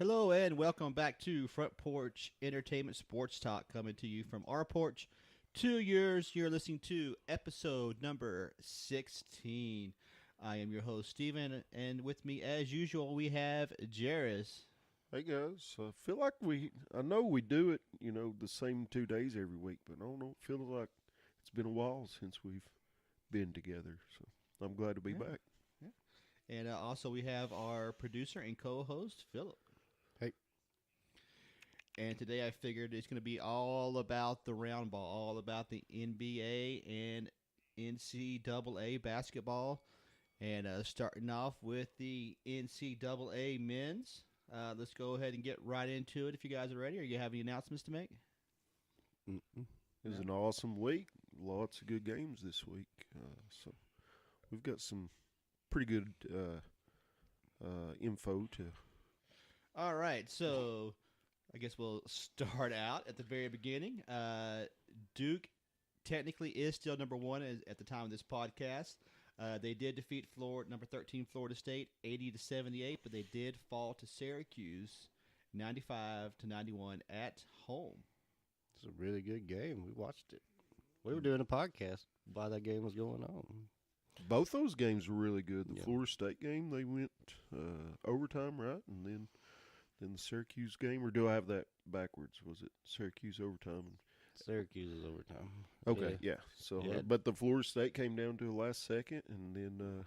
Hello and welcome back to Front Porch Entertainment Sports Talk, coming to you from our porch to yours. You're listening to episode number 16. I am your host, Steven, and with me, as usual, we have Jairus. Hey guys, I feel like I know we do it, the same 2 days every week, but I don't know, it feels like it's been a while since we've been together, so I'm glad to be back. Yeah. And also, we have our producer and co host, Philip. Hey. And today I figured it's going to be all about the round ball, all about the NBA and NCAA basketball. And starting off with the NCAA men's. Let's go ahead and get right into it if you guys are ready. Or you have any announcements to make? It was an awesome week. Lots of good games this week. So we've got some pretty good info to. All right, so I guess we'll start out at the very beginning. Duke technically is still number one at the time of this podcast. They did defeat number 13 Florida State 80-78, but they did fall to Syracuse 95-91 at home. It's a really good game. We watched it. We were doing a podcast while that game was going on. Both those games were really good. The Yeah. Florida State game, they went overtime, right? And then the Syracuse game, or do I have that backwards? Was it Syracuse overtime? Syracuse is overtime. Okay, yeah. So, Yeah. but the Florida State came down to the last second, and then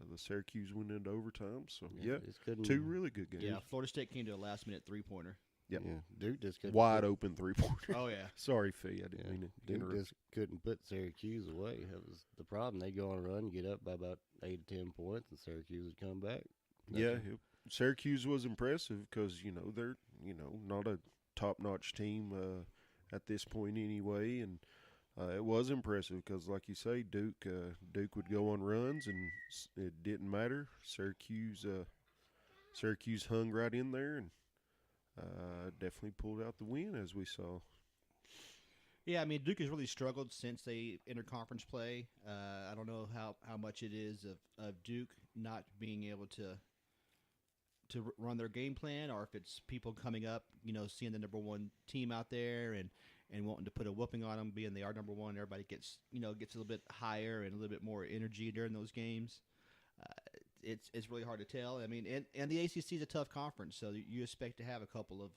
the Syracuse went into overtime. So, yeah, just couldn't, two really good games. Yeah, Florida State came to a last-minute three-pointer. Yep. Yeah, Duke just couldn't Wide open three-pointer. Oh, yeah. Sorry, Fee. I didn't mean to Duke interrupt. just couldn't put Syracuse away. That was the problem. They go on a run, get up by about 8 to 10 points, and Syracuse would come back. Yeah, Syracuse was impressive because, they're, not a top-notch team at this point anyway, and it was impressive because, like you say, Duke would go on runs, and it didn't matter. Syracuse hung right in there and definitely pulled out the win, as we saw. Yeah, I mean, Duke has really struggled since they entered conference play. I don't know how much it is of Duke not being able to run their game plan, or if it's people coming up, seeing the number one team out there and wanting to put a whooping on them, being they are number one. Everybody gets a little bit higher and a little bit more energy during those games. It's really hard to tell. I mean, and the ACC is a tough conference, so you expect to have a couple of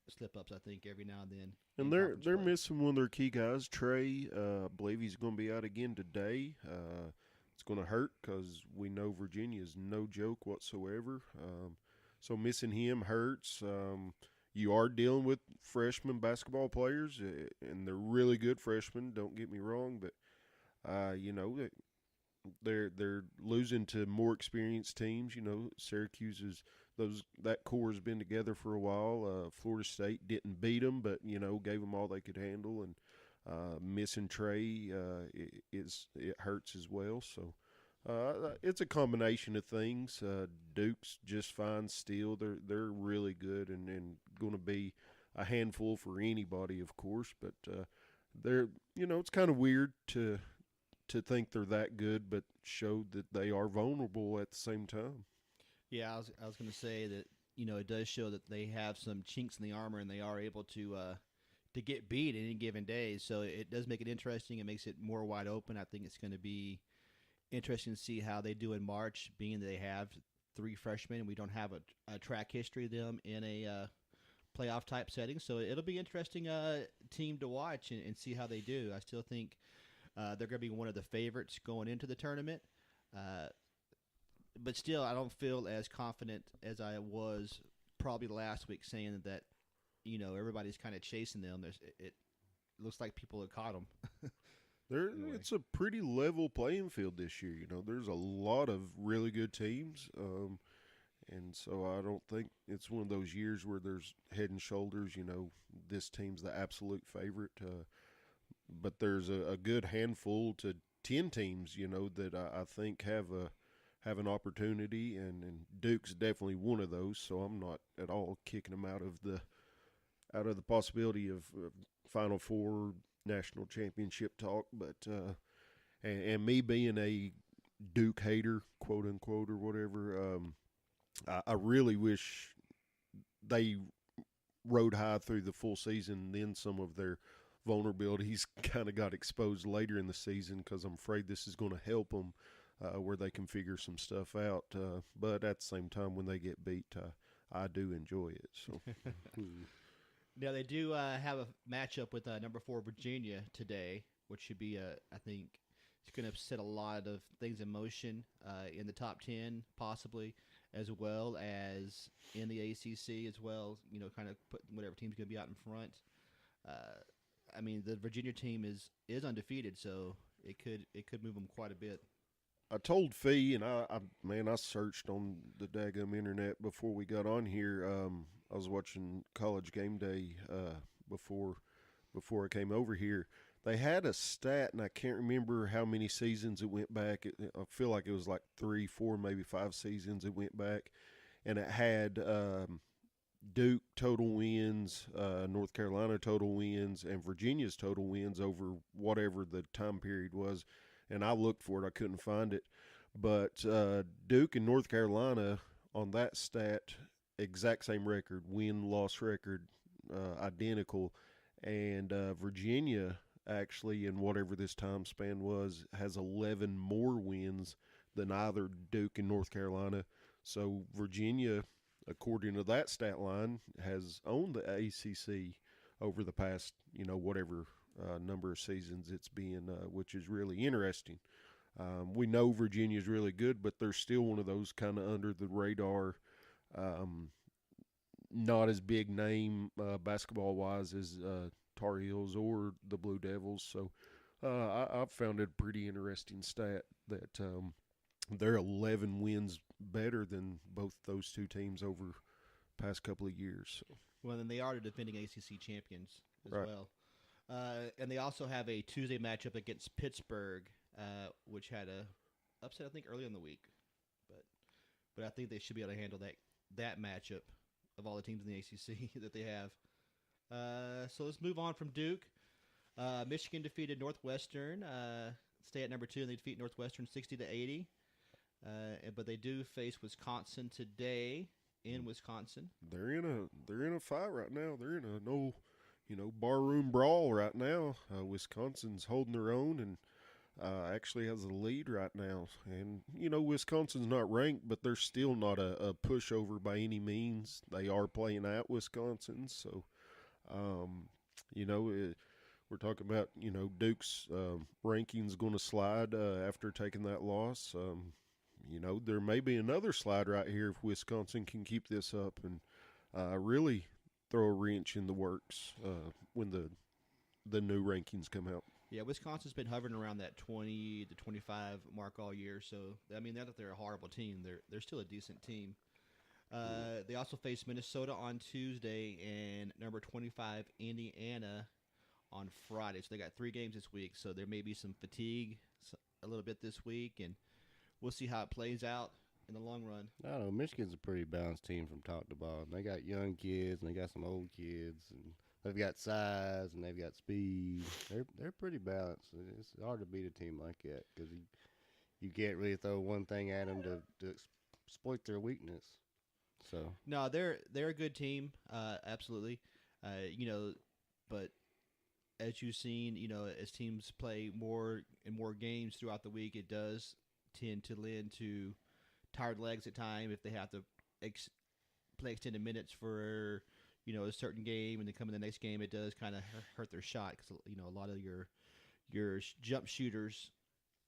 slip-ups, I think, every now and then. And they're missing one of their key guys, Trey. I believe he's going to be out again today. It's going to hurt because we know Virginia is no joke whatsoever. So missing him hurts. You are dealing with freshman basketball players, and they're really good freshmen. Don't get me wrong, but they're losing to more experienced teams. Syracuse that core has been together for a while. Florida State didn't beat them, but gave them all they could handle. And missing Trey it hurts as well. So. It's a combination of things. Duke's just fine still. They're really good and going to be a handful for anybody, of course. But they're it's kind of weird to think they're that good, but showed that they are vulnerable at the same time. Yeah, I was going to say that it does show that they have some chinks in the armor and they are able to get beat in any given day. So it does make it interesting. It makes it more wide open. I think it's going to be interesting to see how they do in March, being that they have three freshmen. We don't have a track history of them in a playoff type setting, so it'll be interesting team to watch and see how they do. I still think they're going to be one of the favorites going into the tournament, but still, I don't feel as confident as I was probably last week, saying that everybody's kind of chasing them. It looks like people have caught them. Anyway. It's a pretty level playing field this year. There's a lot of really good teams, and so I don't think it's one of those years where there's head and shoulders. This team's the absolute favorite, but there's a good handful to 10 teams. That I think have an opportunity, and Duke's definitely one of those. So I'm not at all kicking them out of the possibility of Final Four. National championship talk, but and me being a Duke hater, quote unquote, or whatever, I really wish they rode high through the full season. Then some of their vulnerabilities kind of got exposed later in the season because I'm afraid this is going to help them where they can figure some stuff out. But at the same time, when they get beat, I do enjoy it. So. Now, they do have a matchup with number 4 Virginia today, which should be, I think, it's going to set a lot of things in motion in the top 10, possibly, as well as in the ACC as well, kind of put whatever team's going to be out in front. I mean, the Virginia team is undefeated, so it could move them quite a bit. I told Fee, and I searched on the daggum internet before we got on here. I was watching College Game Day before I came over here. They had a stat, and I can't remember how many seasons it went back. I feel like it was like 3, 4, maybe 5 seasons it went back, and it had Duke total wins, North Carolina total wins, and Virginia's total wins over whatever the time period was. And I looked for it. I couldn't find it. But Duke and North Carolina on that stat, exact same record, win-loss record, identical. And Virginia, actually, in whatever this time span was, has 11 more wins than either Duke and North Carolina. So Virginia, according to that stat line, has owned the ACC over the past, whatever number of seasons it's been, which is really interesting. We know Virginia's really good, but they're still one of those kind of under the radar, not as big name basketball wise as Tar Heels or the Blue Devils. So I've found it a pretty interesting stat that they're 11 wins better than both those two teams over the past couple of years. So. Well, then they are the defending ACC champions as Right. well. And they also have a Tuesday matchup against Pittsburgh, which had a upset, I think, early in the week. But I think they should be able to handle that matchup of all the teams in the ACC that they have. So let's move on from Duke. Michigan defeated Northwestern, stay at number 2, and they defeat Northwestern 60-80. But they do face Wisconsin today in Wisconsin. They're in a fight right now. They're in a barroom brawl right now. Wisconsin's holding their own and actually has the lead right now. And, Wisconsin's not ranked, but they're still not a pushover by any means. They are playing at Wisconsin. So, we're talking about, Duke's ranking's going to slide after taking that loss. There may be another slide right here if Wisconsin can keep this up and really throw a wrench in the works when the new rankings come out. Yeah, Wisconsin's been hovering around that 20 to 25 mark all year. So, I mean, not that they're a horrible team. They're still a decent team. They also face Minnesota on Tuesday and number 25 Indiana on Friday. So they got 3 games this week. So there may be some fatigue a little bit this week, and we'll see how it plays out in the long run. I don't know. Michigan's a pretty balanced team from top to bottom. They got young kids and they got some old kids, and they've got size and they've got speed. They're pretty balanced. It's hard to beat a team like that because you can't really throw one thing at them to exploit their weakness. So No, they're a good team, absolutely. But as you've seen, as teams play more and more games throughout the week, it does tend to lend to tired legs at time if they have to play extended minutes for a certain game and then come in the next game. It does kind of hurt their shot because a lot of your jump shooters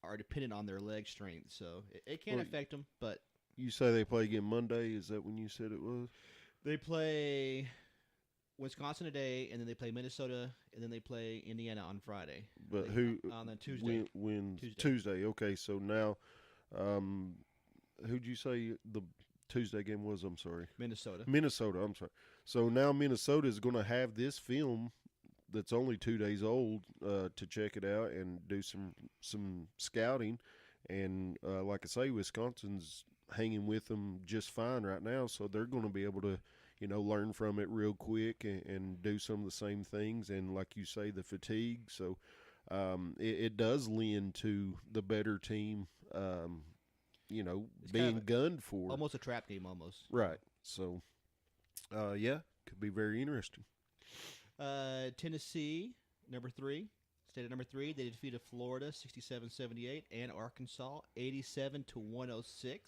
are dependent on their leg strength, so it can affect them. But you say they play again Monday? Is that when you said it was? They play Wisconsin today, and then they play Minnesota, and then they play Indiana on Friday. But who on the Tuesday? When Tuesday. Tuesday? Okay, so now, who'd you say the Tuesday game was? I'm sorry, Minnesota. I'm sorry. So now Minnesota is going to have this film that's only 2 days old to check it out and do some scouting. And like I say, Wisconsin's hanging with them just fine right now, so they're going to be able to learn from it real quick and do some of the same things. And like you say, the fatigue. So it does lend to the better team, It's being kind of gunned for. Almost a trap game, almost. Right. So Yeah, could be very interesting. Tennessee, number 3. Stayed at number 3. They defeated Florida 67-78 and Arkansas 87-106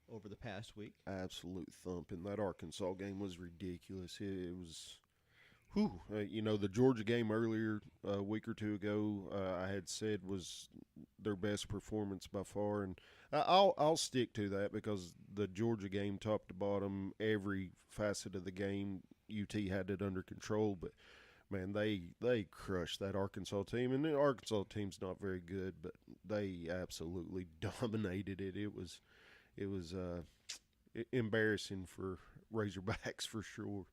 over the past week. Absolute thumping. That Arkansas game was ridiculous. It was, whew. The Georgia game earlier, a week or two ago, I had said was their best performance by far, and I'll stick to that because the Georgia game, top to bottom, every facet of the game, UT had it under control. But man, they crushed that Arkansas team, and the Arkansas team's not very good, but they absolutely dominated it. It was embarrassing for Razorbacks for sure.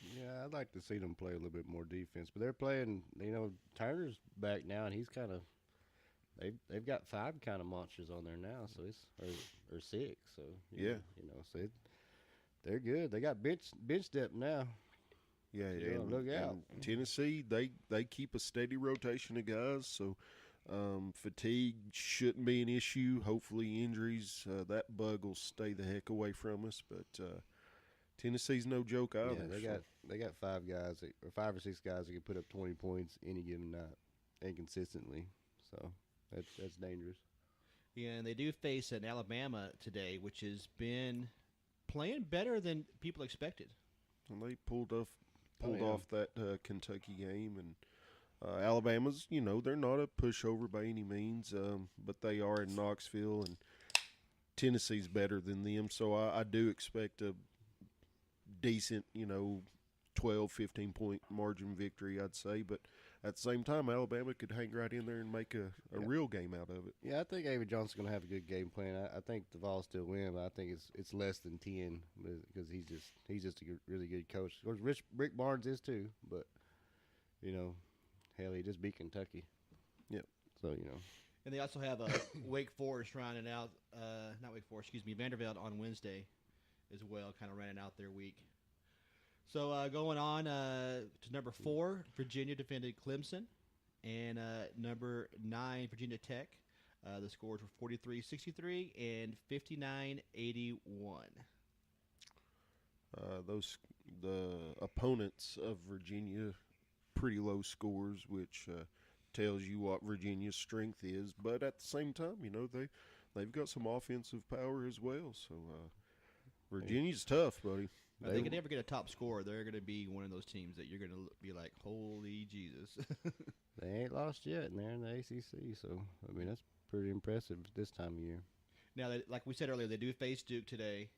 Yeah, I'd like to see them play a little bit more defense, but they're playing. Turner's back now, and he's kind of. They've got 5 kind of monsters on there now, so it's or 6. So so they're good. They got bench depth now. Yeah, look out. And Tennessee, they keep a steady rotation of guys, so fatigue shouldn't be an issue. Hopefully injuries, that bug will stay the heck away from us. But Tennessee's no joke either. Yeah, they got 5 guys, or 5 or 6 guys that can put up 20 points any given night, and consistently. So that's dangerous. Yeah, and they do face an Alabama today, which has been playing better than people expected. And they pulled off that Kentucky game, and Alabama's, they're not a pushover by any means, but they are in Knoxville, and Tennessee's better than them. So I do expect a decent, 12, 15-point margin victory, I'd say. But at the same time, Alabama could hang right in there and make a real game out of it. Yeah, I think Avery Johnson's going to have a good game plan. I think the Vols still win, but I think it's less than 10 because he's just a really good coach. Of course, Rick Barnes is too, but hell, he just beat Kentucky. Yep. So And they also have Wake Forest rounding out, not Wake Forest, excuse me, Vanderbilt on Wednesday as well, kind of rounding out their week. So going on to number 4, Virginia defended Clemson, and number 9, Virginia Tech. The scores were 43-63 and 59-81. The opponents of Virginia, pretty low scores, which tells you what Virginia's strength is. But at the same time, they've got some offensive power as well. So Virginia's tough, buddy. If they can ever get a top scorer, they're going to be one of those teams that you're going to be like, holy Jesus. They ain't lost yet, and they're in the ACC. So, that's pretty impressive this time of year. Now, like we said earlier, they do face Duke today,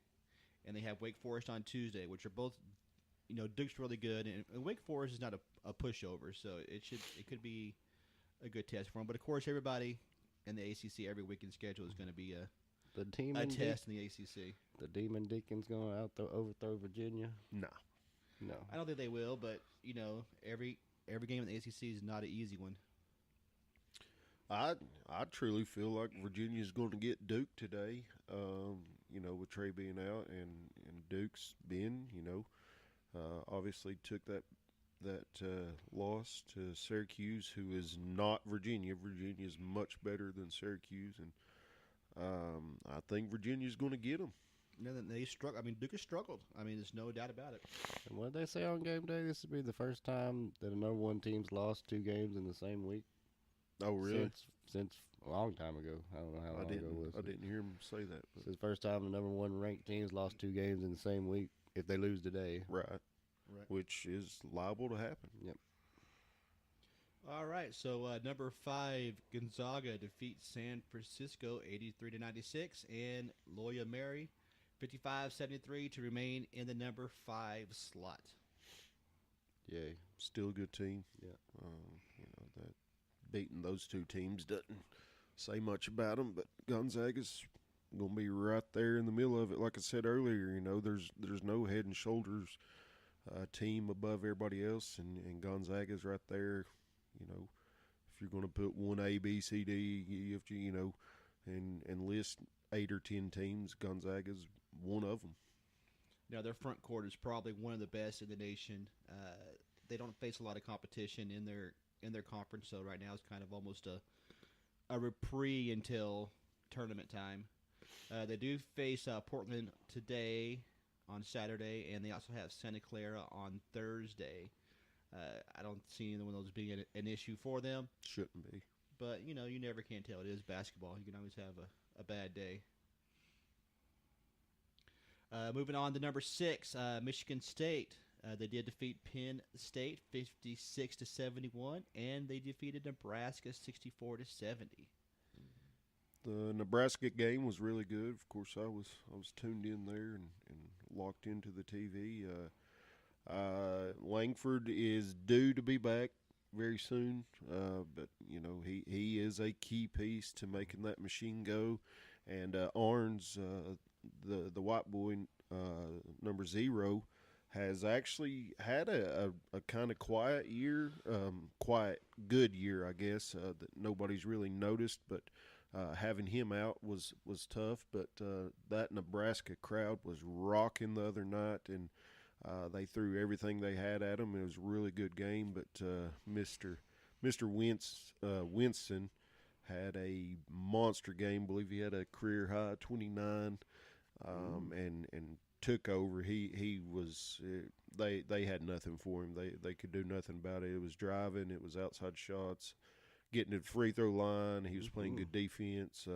and they have Wake Forest on Tuesday, which are both, Duke's really good, and Wake Forest is not a pushover, so it could be a good test for them. But, of course, everybody in the ACC every weekend schedule is going to be a test in the ACC. The Demon Deacons going to overthrow Virginia? No. I don't think they will, but, every game in the ACC is not an easy one. I truly feel like Virginia's going to get Duke today, with Trey being out and Duke's been, obviously took that loss to Syracuse, who is not Virginia. Virginia's much better than Syracuse, and I think Virginia's going to get them. They struggle. Duke has struggled. There's no doubt about it. And what did they say on game day? This would be the first time that a number 1 team's lost 2 games in the same week. Oh, really? Since a long time ago. I don't know how long ago it was. I didn't hear him say that. But. It's the first time the number 1 ranked team's lost 2 games in the same week if they lose today. Right. Which is liable to happen. Yep. All right, so number 5, Gonzaga defeats San Francisco 83-96, and Loyola Mary 55-73 to remain in the number 5 slot. Yeah, still a good team. Yeah, that beating those 2 teams doesn't say much about them, but Gonzaga's gonna be right there in the middle of it. Like I said earlier, there's no head and shoulders team above everybody else, and Gonzaga's right there. If you're going to put 1A, B, C, D, you have to, and list 8 or 10 teams, Gonzaga's one of them. Now, their front court is probably one of the best in the nation. They don't face a lot of competition in their conference, so right now it's kind of almost a reprieve until tournament time. They do face Portland today on Saturday, and they also have Santa Clara on Thursday. I don't see either one of those being an issue for them. Shouldn't be. But, you never can tell. It is basketball. You can always have a bad day. Moving on to number 6, Michigan State. They did defeat Penn State 56-71, and they defeated Nebraska 64-70. The Nebraska game was really good. Of course, I was tuned in there and locked into the TV. Langford is due to be back very soon, but he is a key piece to making that machine go. And Arns, the white boy, number 0, has actually had a kind of quiet good year, I guess, that nobody's really noticed. But having him out was tough. But that Nebraska crowd was rocking the other night, and they threw everything they had at him. It was a really good game. But Mr. Winston had a monster game. I believe he had a career high 29, and took over. He was they had nothing for him. They could do nothing about it. It was driving. It was outside shots, getting to the free throw line. He was playing good defense.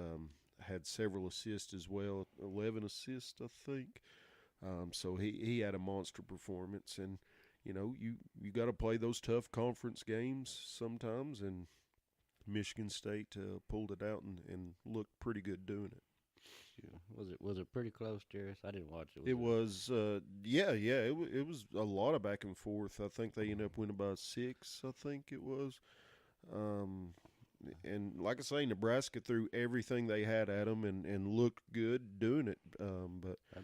Had several assists as well, 11 assists, I think. So he had a monster performance, and you got to play those tough conference games sometimes, and Michigan State pulled it out and looked pretty good doing it. Was it pretty close, Jarris? I didn't watch it. It was it was a lot of back and forth. I think they ended up winning by 6. I think it was. And like I say, Nebraska threw everything they had at them and looked good doing it. But I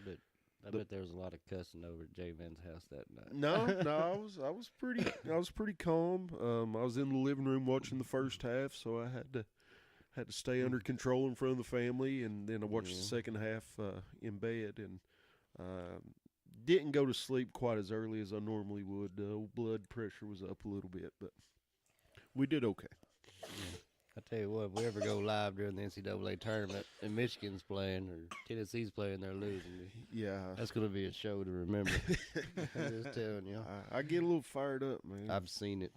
bet there was a lot of cussing over at J Man's house that night. No, I was pretty calm. I was in the living room watching the first half, so I had to stay under control in front of the family, and then I watched the second half in bed, and didn't go to sleep quite as early as I normally would. Blood pressure was up a little bit, but we did okay. Yeah. I tell you what, if we ever go live during the NCAA tournament and Michigan's playing or Tennessee's playing, they're losing. Yeah, that's going to be a show to remember. I'm just telling you. I get a little fired up, man. I've seen it.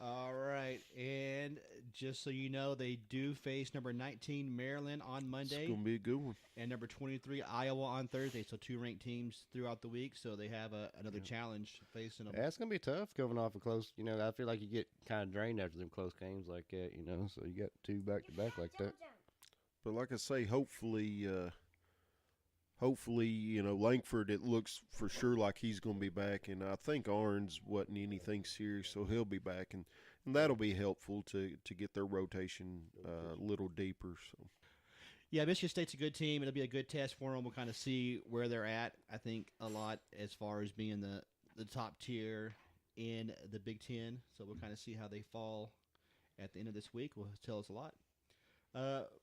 All right, and just so you know, they do face number 19 Maryland on Monday. It's going to be a good one. And number 23 Iowa on Thursday, so 2 ranked teams throughout the week, so they have another challenge facing them. Yeah, it's going to be tough coming off a close, I feel like you get kind of drained after them close games like that, so you got 2 back-to-back like that. But like I say, hopefully, Langford, it looks for sure like he's going to be back, and I think Arns wasn't anything serious, so he'll be back, and that'll be helpful to get their rotation a little deeper. So, yeah, Michigan State's a good team. It'll be a good test for them. We'll kind of see where they're at, I think, a lot as far as being the top tier in the Big Ten, so we'll kind of see how they fall at the end of this week. Will tell us a lot.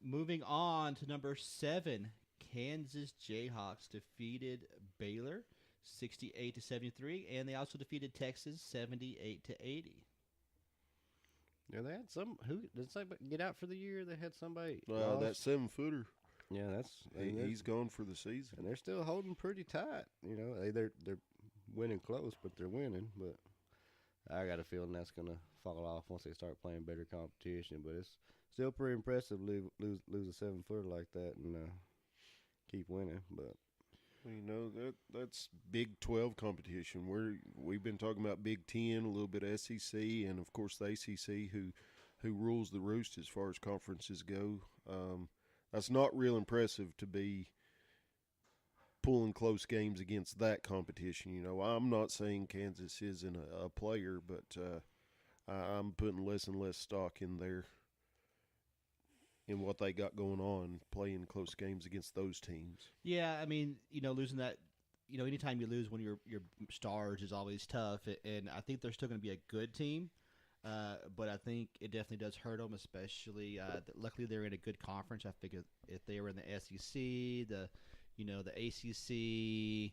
Moving on to number 7, Kansas Jayhawks defeated Baylor 68-73, and they also defeated Texas 78-80. Yeah, they had did somebody get out for the year? They had somebody. That 7-footer. Yeah, he's gone for the season, and they're still holding pretty tight. They're winning close, but they're winning. But I got a feeling that's gonna fall off once they start playing better competition. But it's still pretty impressive to lose a 7-footer like that and keep winning. But that's Big 12 competition. We've been talking about Big 10, a little bit of SEC, and of course the ACC, who rules the roost as far as conferences go. That's not real impressive to be pulling close games against that competition. I'm not saying Kansas isn't a player, but I'm putting less and less stock in what they got going on, playing close games against those teams. Yeah, I mean, losing that, anytime you lose one of your stars is always tough, and I think they're still going to be a good team, but I think it definitely does hurt them, especially, luckily they're in a good conference. I think if they were in the SEC, the ACC,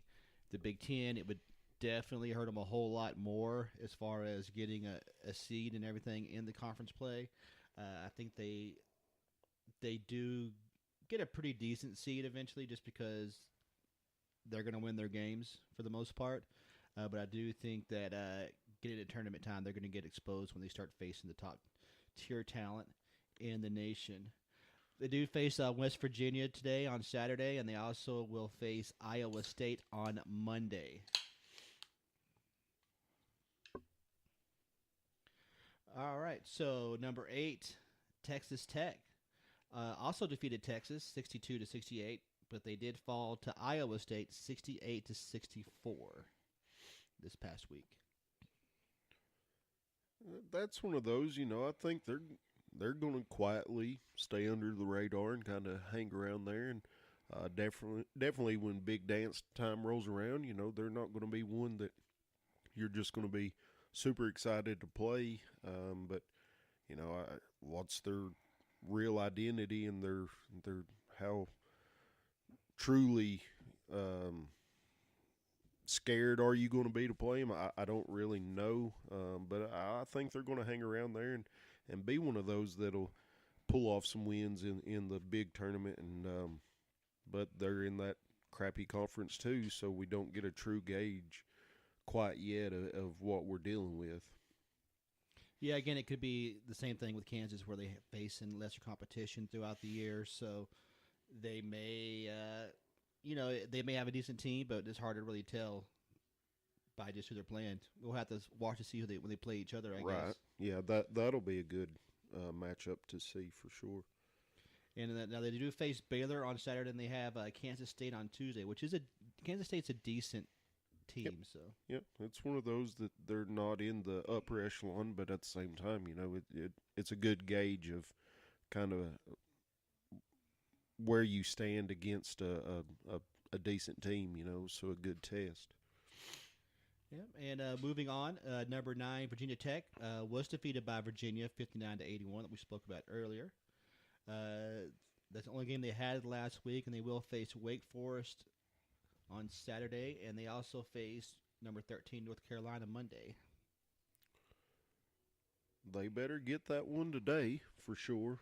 the Big Ten, it would definitely hurt them a whole lot more as far as getting a seed and everything in the conference play. I think they do get a pretty decent seed eventually, just because they're going to win their games for the most part. But I do think that getting to tournament time, they're going to get exposed when they start facing the top tier talent in the nation. They do face West Virginia today on Saturday, and they also will face Iowa State on Monday. All right, so number 8, Texas Tech, also defeated Texas 62-68, but they did fall to Iowa State 68-64 this past week. That's one of those, I think they're going to quietly stay under the radar and kind of hang around there. And definitely when big dance time rolls around, they're not going to be one that you're just going to be super excited to play. But what's their real identity and their how truly scared are you going to be to play them? I don't really know, but I think they're going to hang around there and be one of those that'll pull off some wins in the big tournament. And but they're in that crappy conference too, so we don't get a true gauge quite yet of what we're dealing with. Yeah, again, it could be the same thing with Kansas, where they face in lesser competition throughout the year, so they may, they may have a decent team, but it's hard to really tell by just who they're playing. We'll have to watch to see when they play each other, I guess. Yeah, that'll be a good matchup to see for sure. And now they do face Baylor on Saturday, and they have Kansas State on Tuesday, which is Kansas State's a decent team. Yep. So it's one of those that they're not in the upper echelon, but at the same time, it's a good gauge of kind of where you stand against a decent team, so a good test. Yeah, and moving on, number 9, Virginia Tech was defeated by Virginia 59-81 that we spoke about earlier. That's the only game they had last week, and they will face Wake Forest on Saturday, and they also face number 13 North Carolina Monday. They better get that one today for sure.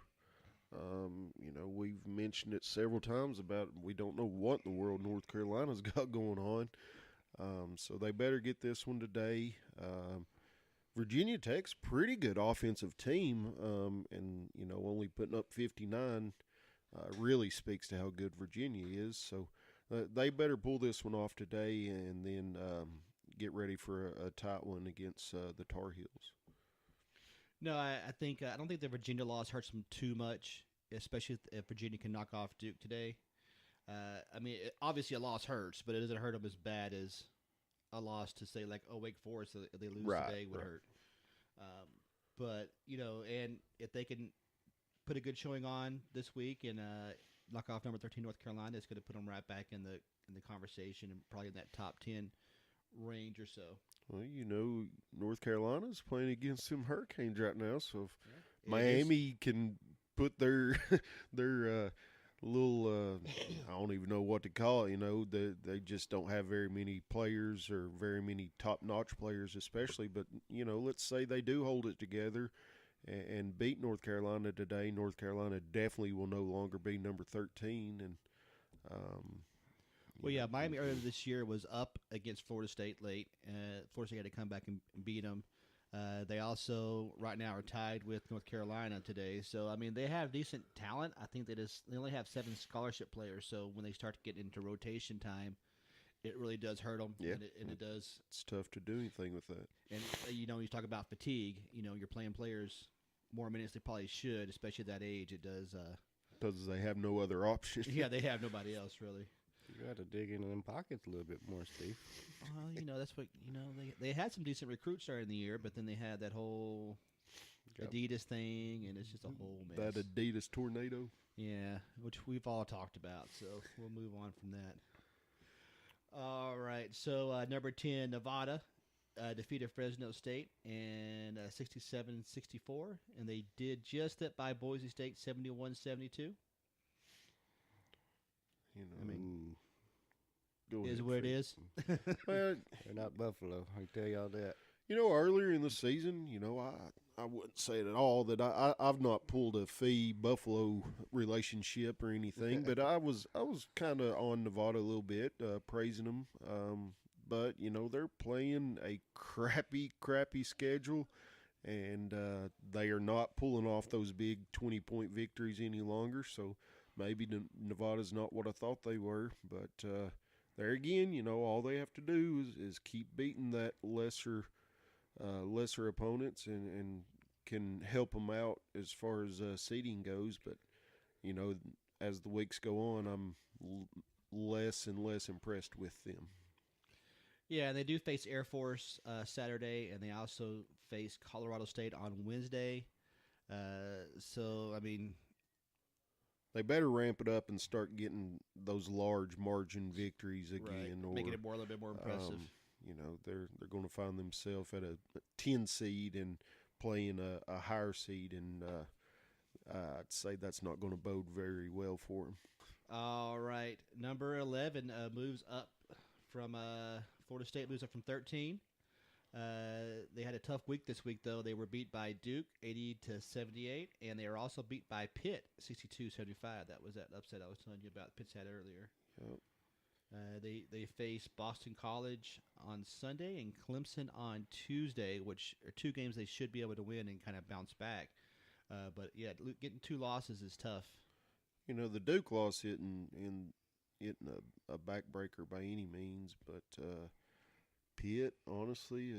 We've mentioned it several times about we don't know what in the world North Carolina's got going on. So they better get this one today. Virginia Tech's pretty good offensive team, and only putting up 59 really speaks to how good Virginia is. So they better pull this one off today, and then get ready for a tight one against the Tar Heels. No, I don't think the Virginia loss hurts them too much, especially if Virginia can knock off Duke today. Obviously a loss hurts, but it doesn't hurt them as bad as a loss to say like, Wake Forest, if they lose today would hurt. But and if they can put a good showing on this week and knock off number 13 North Carolina, it's going to put them right back in the conversation and probably in that top 10 range or so. Well, North Carolina's playing against some Hurricanes right now, so if Miami can put their little I don't even know what to call it. They just don't have very many players or very many top-notch players, especially. But let's say they do hold it together and beat North Carolina today. North Carolina definitely will no longer be number 13. And Miami earlier this year was up against Florida State late. Florida State had to come back and beat them. They also right now are tied with North Carolina today. So, they have decent talent. I think they only have 7 scholarship players. So when they start to get into rotation time, it really does hurt them. Yeah. And it does. It's tough to do anything with that. And, you talk about fatigue. You're playing players more minutes they probably should, especially at that age. It does. Because they have no other option. Yeah, they have nobody else, really. You got to dig into them pockets a little bit more, Steve. Well, that's what they had some decent recruits starting the year, but then they had that whole Adidas thing, and it's just a whole mess. That Adidas tornado. Yeah, which we've all talked about, so we'll move on from that. All right, so number 10, Nevada defeated Fresno State and 67-64, and they did just that by Boise State 71-72. Is what it is. Well, they're not Buffalo. I can tell y'all that. Earlier in the season, I wouldn't say it at all that I've not pulled a Fee Buffalo relationship or anything, but I was kind of on Nevada a little bit, praising them. But they're playing a crappy schedule, and they are not pulling off those big 20-point victories any longer. So maybe Nevada's not what I thought they were, but there again, all they have to do is keep beating that lesser opponents and can help them out as far as seeding goes. But as the weeks go on, I'm less and less impressed with them. Yeah, and they do face Air Force Saturday, and they also face Colorado State on Wednesday. So, I mean, they better ramp it up and start getting those large margin victories again, right. or Making it a little bit more impressive. They're going to find themselves at a 10 seed and playing a higher seed, and I'd say that's not going to bode very well for them. All right, number 11 moves up from Florida State moves up from 13. They had a tough week this week, though. They were beat by Duke 80-78, and they were also beat by Pitt 62-75. That was that upset I was telling you about. Pitt's had earlier. Yep. They face Boston College on Sunday and Clemson on Tuesday, which are two games they should be able to win and kind of bounce back. But yeah, getting two losses is tough. The Duke loss isn't a backbreaker by any means, but Pitt, honestly,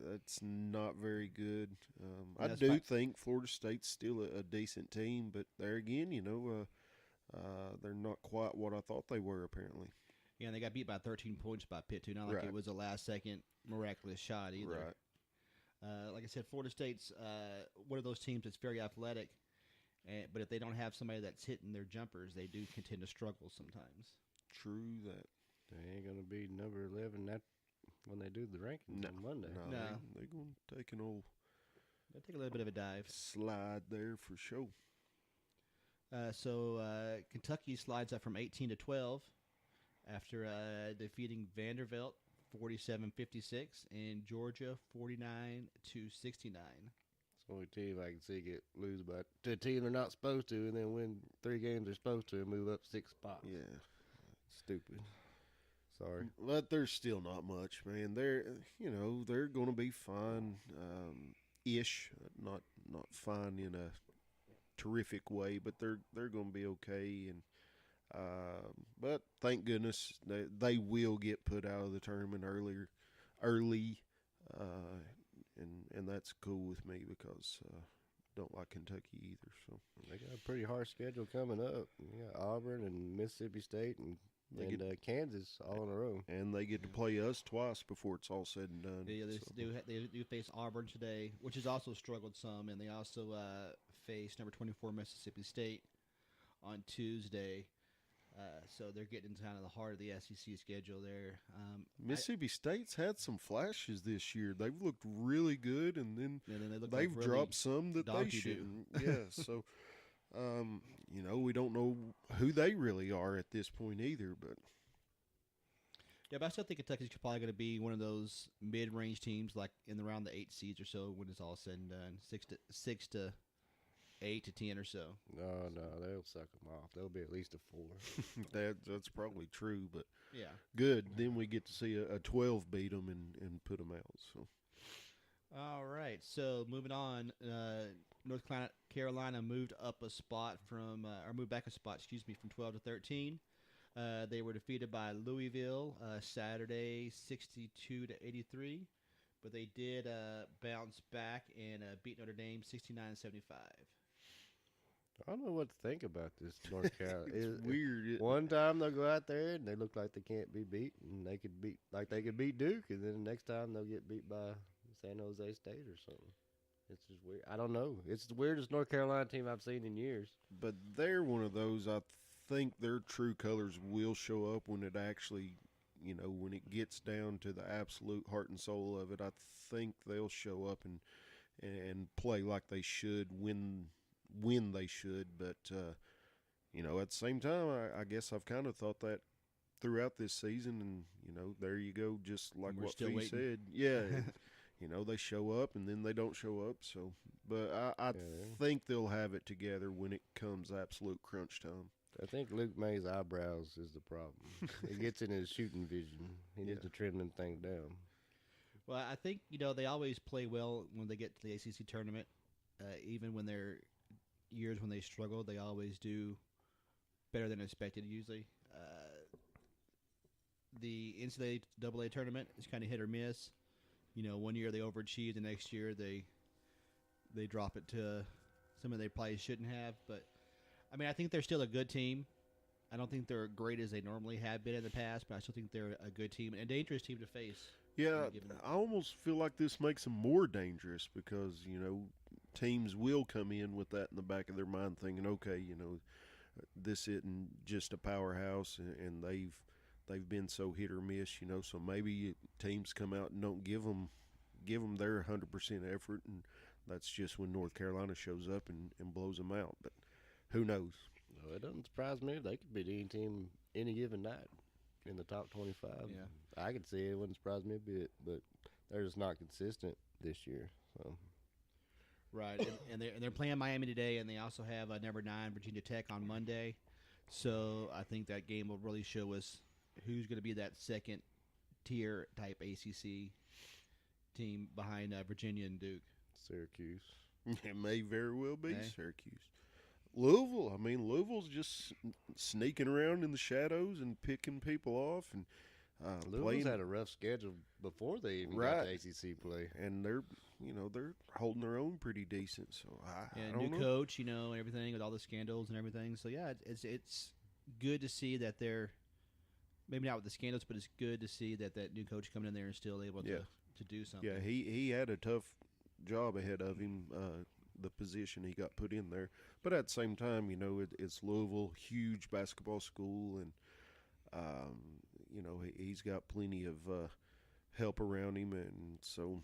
that's not very good. I do think Florida State's still a decent team, but there again, they're not quite what I thought they were, apparently. Yeah, and they got beat by 13 points by Pitt, too. Not like it was a last-second miraculous shot either. Right. Like I said, Florida State's one of those teams that's very athletic, but if they don't have somebody that's hitting their jumpers, they do continue to struggle sometimes. True that. They ain't going to be number 11 when they do the rankings on Monday. No. They're going to take an old They'll take a little bit of a dive. Slide there for sure. So Kentucky slides up from 18 to 12 after defeating Vanderbilt 47-56 and Georgia 49-69. It's the only team I can see lose by to a team they're not supposed to, and then win 3 games they're supposed to and move up 6 spots. Yeah, stupid. Sorry, but there's still not much, man. They're going to be fine, ish. Not fine in a terrific way, but they're going to be okay. And but thank goodness they will get put out of the tournament early, and that's cool with me because don't like Kentucky either. So they got a pretty hard schedule coming up. Yeah, Auburn and Mississippi State and Kansas all in a row, and they get to play us twice before it's all said and done. Yeah, they do face Auburn today, which has also struggled some, and they also face number 24 Mississippi State on Tuesday. So they're getting into kind of the heart of the SEC schedule there. Mississippi State's had some flashes this year. They've looked really good, and then they've really dropped some that they shouldn't. Yeah, so we don't know who they really are at this point either. But yeah, but I still think Kentucky's probably going to be one of those mid-range teams, like in around the 8 seeds or so when it's all said and done, 6 to 8 to 10 or so. No, they'll suck them off. They'll be at least a 4. That's probably true, but yeah, good. Then we get to see a 12 beat them and put them out. So, all right. So moving on, North Carolina moved up a spot moved back a spot, from 12 to 13. They were defeated by Louisville Saturday, 62-83. But they did bounce back and beat Notre Dame 69-75. I don't know what to think about this North Carolina. It's weird. One time they'll go out there and they look like they can't be beat, and they could beat Duke, and then the next time they'll get beat by San Jose State or something. It's just weird. I don't know. It's the weirdest North Carolina team I've seen in years. But they're one of those. I think their true colors will show up when it actually, when it gets down to the absolute heart and soul of it. I think they'll show up and play like they should when they should. But at the same time, I guess I've kind of thought that throughout this season, and there you go, just like We're what still Fee waiting. said. Yeah, they show up and then they don't show up. So, but I think they'll have it together when it comes absolute crunch time. I think Luke May's eyebrows is the problem. It gets in his shooting vision. He needs to trim them things down. Well, I think they always play well when they get to the ACC tournament. Even when they're years when they struggle, they always do better than expected. Usually, the NCAA tournament is kind of hit or miss. 1 year they overachieve, the next year they drop it to something they probably shouldn't have. But I mean, I think they're still a good team. I don't think they're as great as they normally have been in the past, but I still think they're a good team and a dangerous team to face. Yeah, I almost feel like this makes them more dangerous because teams will come in with that in the back of their mind, thinking, okay, this isn't just a powerhouse, and they've been so hit or miss, so maybe teams come out and don't give them their 100% effort, and that's just when North Carolina shows up and blows them out. But who knows? No, it doesn't surprise me. They could beat any team any given night in the top 25. Yeah. I could see it. Wouldn't surprise me a bit, but they're just not consistent this year. So. Right, and they're playing Miami today, and they also have number 9 Virginia Tech on Monday. So I think that game will really show us who's going to be that second tier type ACC team behind Virginia and Duke. Syracuse. It may very well be Okay. Syracuse. Louisville's just sneaking around in the shadows and picking people off, and Louisville's playing. had a rough schedule before they even got to ACC play. And they're holding their own pretty decent. So I don't new know. coach, and everything with all the scandals and everything. So yeah, it's good to see that they're maybe not with the scandals, but it's good to see that new coach coming in there and still able to do something. Yeah, he had a tough job ahead of him. The position he got put in there, but at the same time, it's Louisville, huge basketball school, and he's got plenty of help around him, and so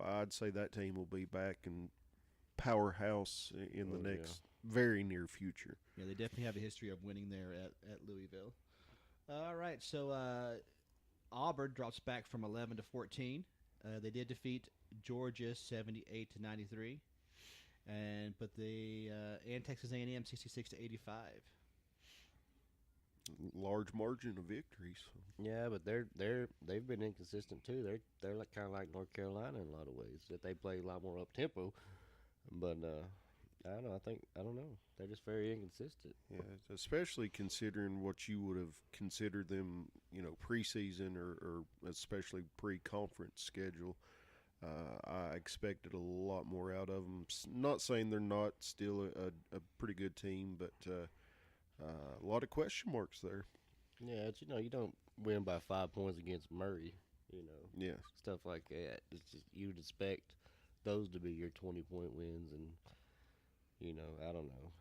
I'd say that team will be back in powerhouse in the next very near future. Yeah, they definitely have a history of winning there at Louisville. All right, so Auburn drops back from 11 to 14. They did defeat Georgia 78-93, but and Texas A&M 66 to 85. Large margin of victory. So. Yeah, but they've been inconsistent too. They're like kind of like North Carolina in a lot of ways. That they play a lot more up tempo, but I don't know. I don't know. They're just very inconsistent. Yeah, especially considering what you would have considered them, preseason or especially pre-conference schedule. I expected a lot more out of them. Not saying they're not still a pretty good team, but a lot of question marks there. Yeah, it's, you don't win by 5 points against Murray. Yeah, stuff like that. It's just you'd expect those to be your 20-point wins, and I don't know.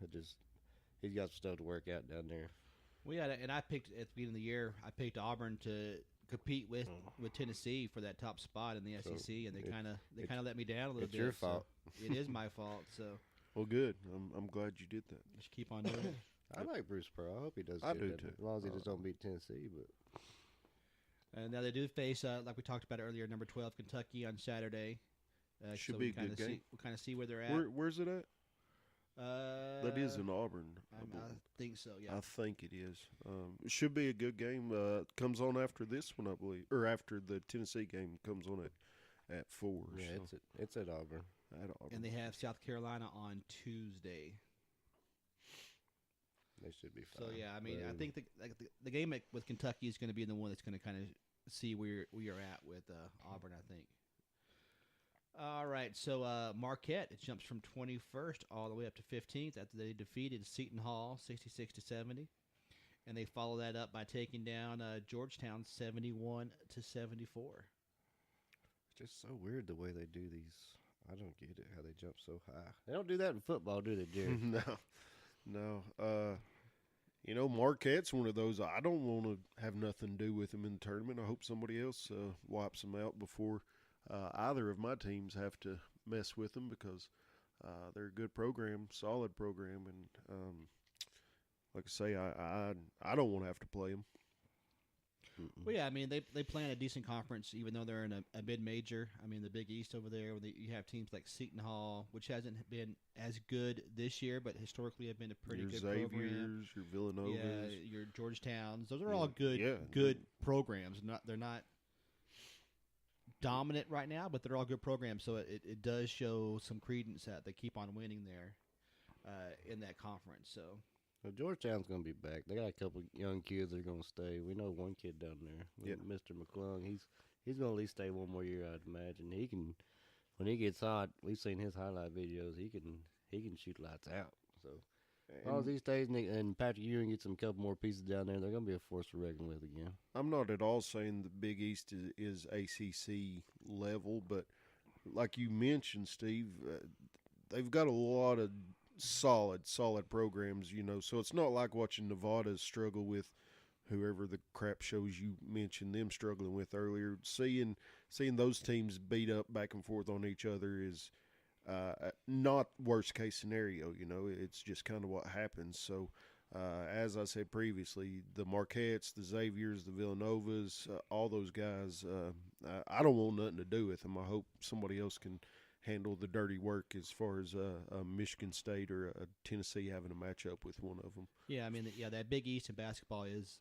He's got some stuff to work out down there. Well, yeah, and I picked at the beginning of the year. I picked Auburn to compete with Tennessee for that top spot in the SEC, and they kind of let me down a little bit. It's your fault. So it is my fault. So well, good. I'm glad you did that. just keep on doing it. I like Bruce Pearl. I hope he does. I good do at too. it, as long as he just don't beat Tennessee. But And now they do face, like we talked about earlier, number 12 Kentucky on Saturday. Should so be we a good game. We'll kind of see where they're at. Where's it at? That is in Auburn. I think so. Yeah. I think it is. It should be a good game. Comes on after this one, I believe, or after the Tennessee game comes on at 4. yeah, so. it's at Auburn. At Auburn. And they have South Carolina on Tuesday. They should be fine. So yeah, I mean, I think the game with Kentucky is going to be the one that's going to kind of see where you're at with Auburn. I think. All right, so Marquette, it jumps from 21st all the way up to 15th after they defeated Seton Hall 66-70, and they follow that up by taking down Georgetown 71-74. It's just so weird the way they do these. I don't get it how they jump so high. They don't do that in football, do they, Jerry? No. Marquette's one of those. I don't want to have nothing to do with them in the tournament. I hope somebody else wipes them out before either of my teams have to mess with them because they're a good program, solid program, and like I say, I don't want to have to play them. Well, yeah, I mean they play in a decent conference, even though they're in a mid-major. I mean the Big East over there, where you have teams like Seton Hall, which hasn't been as good this year, but historically have been a pretty your good Xavier's, program. your Villanovas. Yeah, your Georgetowns. Those are all good programs. They're not dominant right now, but they're all good programs. So it does show some credence that they keep on winning there in that conference. So. Well, Georgetown's going to be back. They got a couple young kids that are going to stay. We know one kid down there, Mr. McClung. He's going to at least stay one more year, I'd imagine. He can, when he gets hot. We've seen his highlight videos. He can shoot lights out. So as long as he stays and Patrick Ewing gets some couple more pieces down there, they're going to be a force to reckon with again. I'm not at all saying the Big East is ACC level, but like you mentioned, Steve, they've got a lot of solid programs, so it's not like watching Nevada struggle with whoever the crap shows you mentioned them struggling with earlier. Seeing those teams beat up back and forth on each other is not worst case scenario. It's just kind of what happens. So as I said previously, the Marquettes, the Xaviers, the Villanovas, all those guys, I don't want nothing to do with them. I hope somebody else can handle the dirty work as far as a Michigan State or a Tennessee having a matchup with one of them. Yeah, I mean, that Big East in basketball is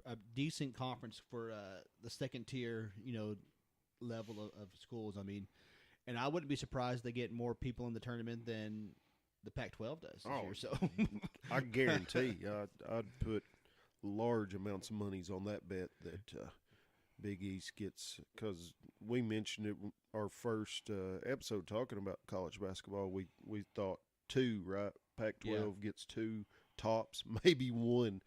a decent conference for the second tier, level of schools. I mean, and I wouldn't be surprised they get more people in the tournament than the Pac-12 does this year. So I guarantee I'd put large amounts of monies on that bet that Big East gets, because we mentioned it our first episode talking about college basketball. We thought two, right? Pac-12 gets two tops, maybe one.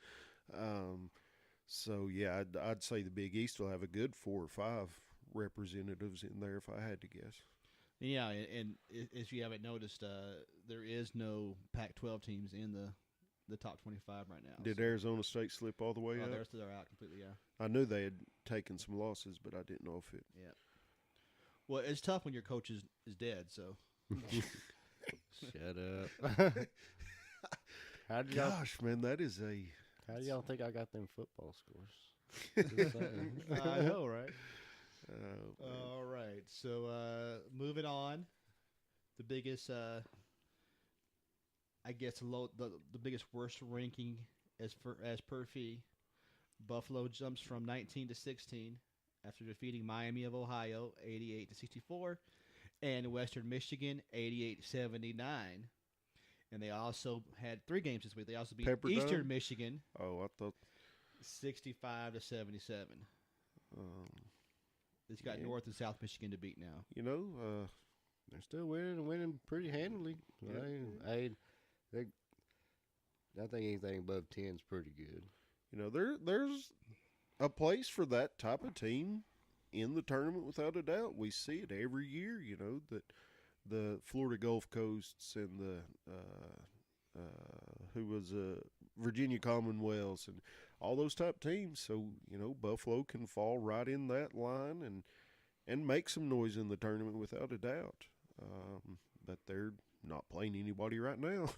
So yeah, I'd say the Big East will have a good 4 or 5 representatives in there if I had to guess. Yeah, and as you haven't noticed, there is no Pac-12 teams in the top 25 right now. Did Arizona State slip all the way out? They're out completely, yeah. I knew they had taken some losses, but I didn't know if it. Yeah. Well, it's tough when your coach is dead, so. Shut up. Gosh, man, that is a. How do y'all think I got them football scores? I know, right? All right. So, moving on, the biggest, I guess, the biggest worst ranking as per fee, Buffalo jumps from 19 to 16 after defeating Miami of Ohio 88-64, and Western Michigan 88-79. And they also had 3 games this week. They also beat Pepperdine? Eastern Michigan. Oh, I thought 65-77. They've got North and South Michigan to beat now. They're still winning pretty handily. Yeah. I think anything above 10 is pretty good. There's a place for that type of team in the tournament without a doubt. We see it every year. That the Florida Gulf Coasts and the Virginia Commonwealths and all those type teams. So Buffalo can fall right in that line and make some noise in the tournament without a doubt. But they're not playing anybody right now.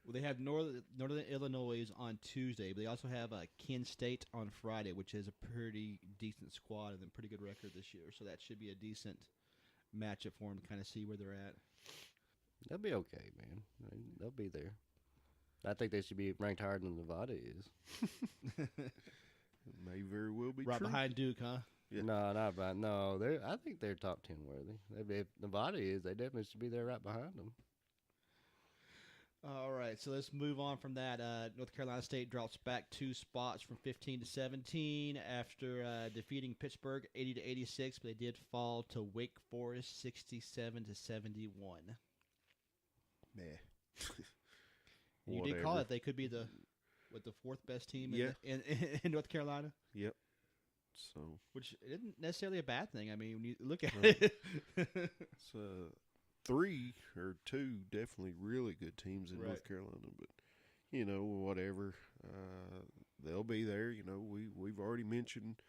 Well, they have Northern Illinois on Tuesday, but they also have Kent State on Friday, which is a pretty decent squad and a pretty good record this year. So that should be a decent matchup for them to kind of see where they're at. They'll be okay, man. They'll be there. I think they should be ranked higher than Nevada is. It may very well be right true. Behind Duke, huh? Yeah. No, not right. No, I think they're top 10 worthy. If Nevada is, they definitely should be there right behind them. All right, so let's move on from that. North Carolina State drops back 2 spots from 15 to 17 after defeating Pittsburgh 80-86, but they did fall to Wake Forest 67-71. Meh. You did call it. They could be the 4th best team in North Carolina. Yep. So, which isn't necessarily a bad thing. I mean, when you look at it, it's 3 or 2 definitely really good teams in right. North Carolina, but whatever. They'll be there. We've already mentioned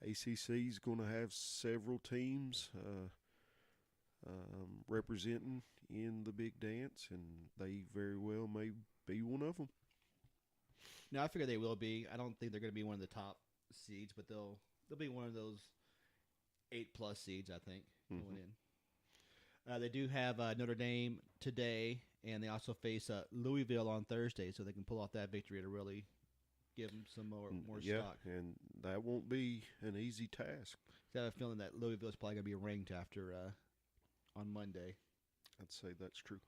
ACC's going to have several teams representing in the big dance, and they very well may be one of them. No, I figure they will be. I don't think they're going to be one of the top seeds, but they'll be one of those 8+ seeds, I think, going in. They do have Notre Dame today, and they also face Louisville on Thursday, so they can pull off that victory to really give them some more stock. And that won't be an easy task. I have a feeling that Louisville is probably going to be ranked after on Monday. I'd say that's true.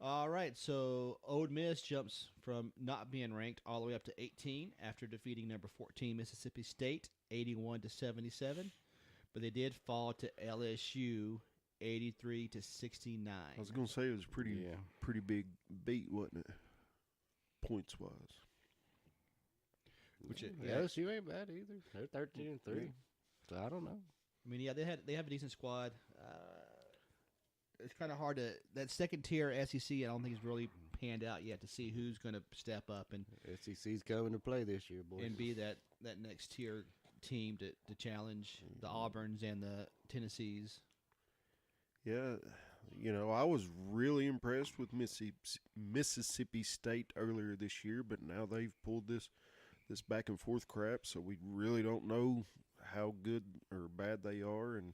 All right, so Ole Miss jumps from not being ranked all the way up to 18 after defeating number 14 Mississippi State 81-77, but they did fall to LSU 83-69. I was going to say it was pretty big beat, wasn't it? Points wise. LSU ain't bad either. They're 13-3. So I don't know. I mean, yeah, they have a decent squad. It's kind of hard to that second tier SEC. I don't think it's really panned out yet to see who's going to step up and SEC's coming to play this year, boys, and be that next tier team to challenge the Auburns and the Tennessees. Yeah, I was really impressed with Mississippi State earlier this year, but now they've pulled this back and forth crap, so we really don't know how good or bad they are, and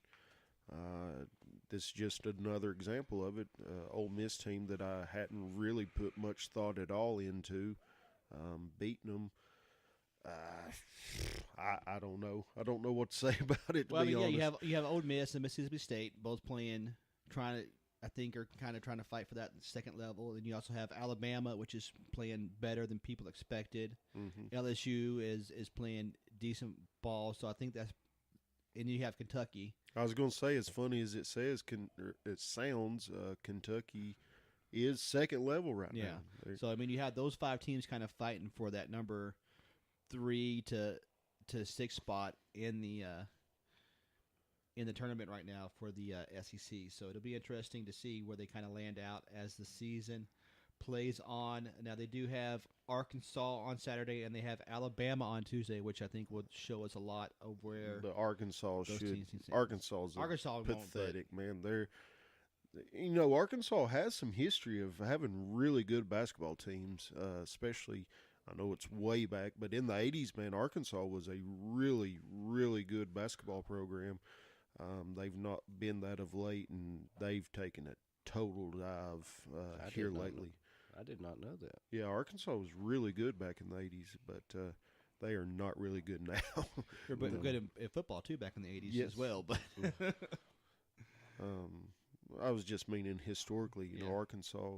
this is just another example of it. Ole Miss team that I hadn't really put much thought at all into, beating them. I don't know. I don't know what to say about it. Well, to be honest. you have Ole Miss and Mississippi State both trying to fight for that second level. And you also have Alabama, which is playing better than people expected. Mm-hmm. LSU is playing decent ball, so I think that's. And you have Kentucky. I was going to say, as funny as it sounds, Kentucky is second level right now. Yeah. So I mean, you have those 5 teams kind of fighting for that number 3 to 6 spot in the tournament right now for the SEC. So it'll be interesting to see where they kind of land out as the season plays on. Now they do have Arkansas on Saturday, and they have Alabama on Tuesday, which I think will show us a lot of where the Arkansas is pathetic, man. Arkansas has some history of having really good basketball teams, especially. I know it's way back, but in the 80s, man, Arkansas was a really, really good basketball program. They've not been that of late, and they've taken a total dive here lately. I did not know that. Yeah, Arkansas was really good back in the 80s, but they are not really good now. They're good in football, too, back in the 80s as well. But I was just meaning historically, Arkansas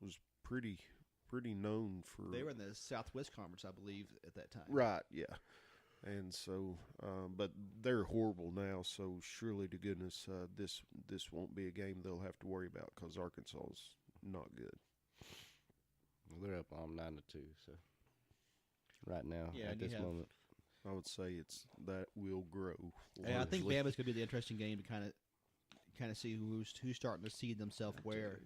was pretty known for. They were in the Southwest Conference, I believe, at that time. Right, yeah. And so, but they're horrible now, so surely to goodness this won't be a game they'll have to worry about because Arkansas's not good. Well, they're up on 9-2, so right now at this moment, I would say that will grow. Yeah, I think Bama's going to be the interesting game to kind of see who's starting to seed themselves where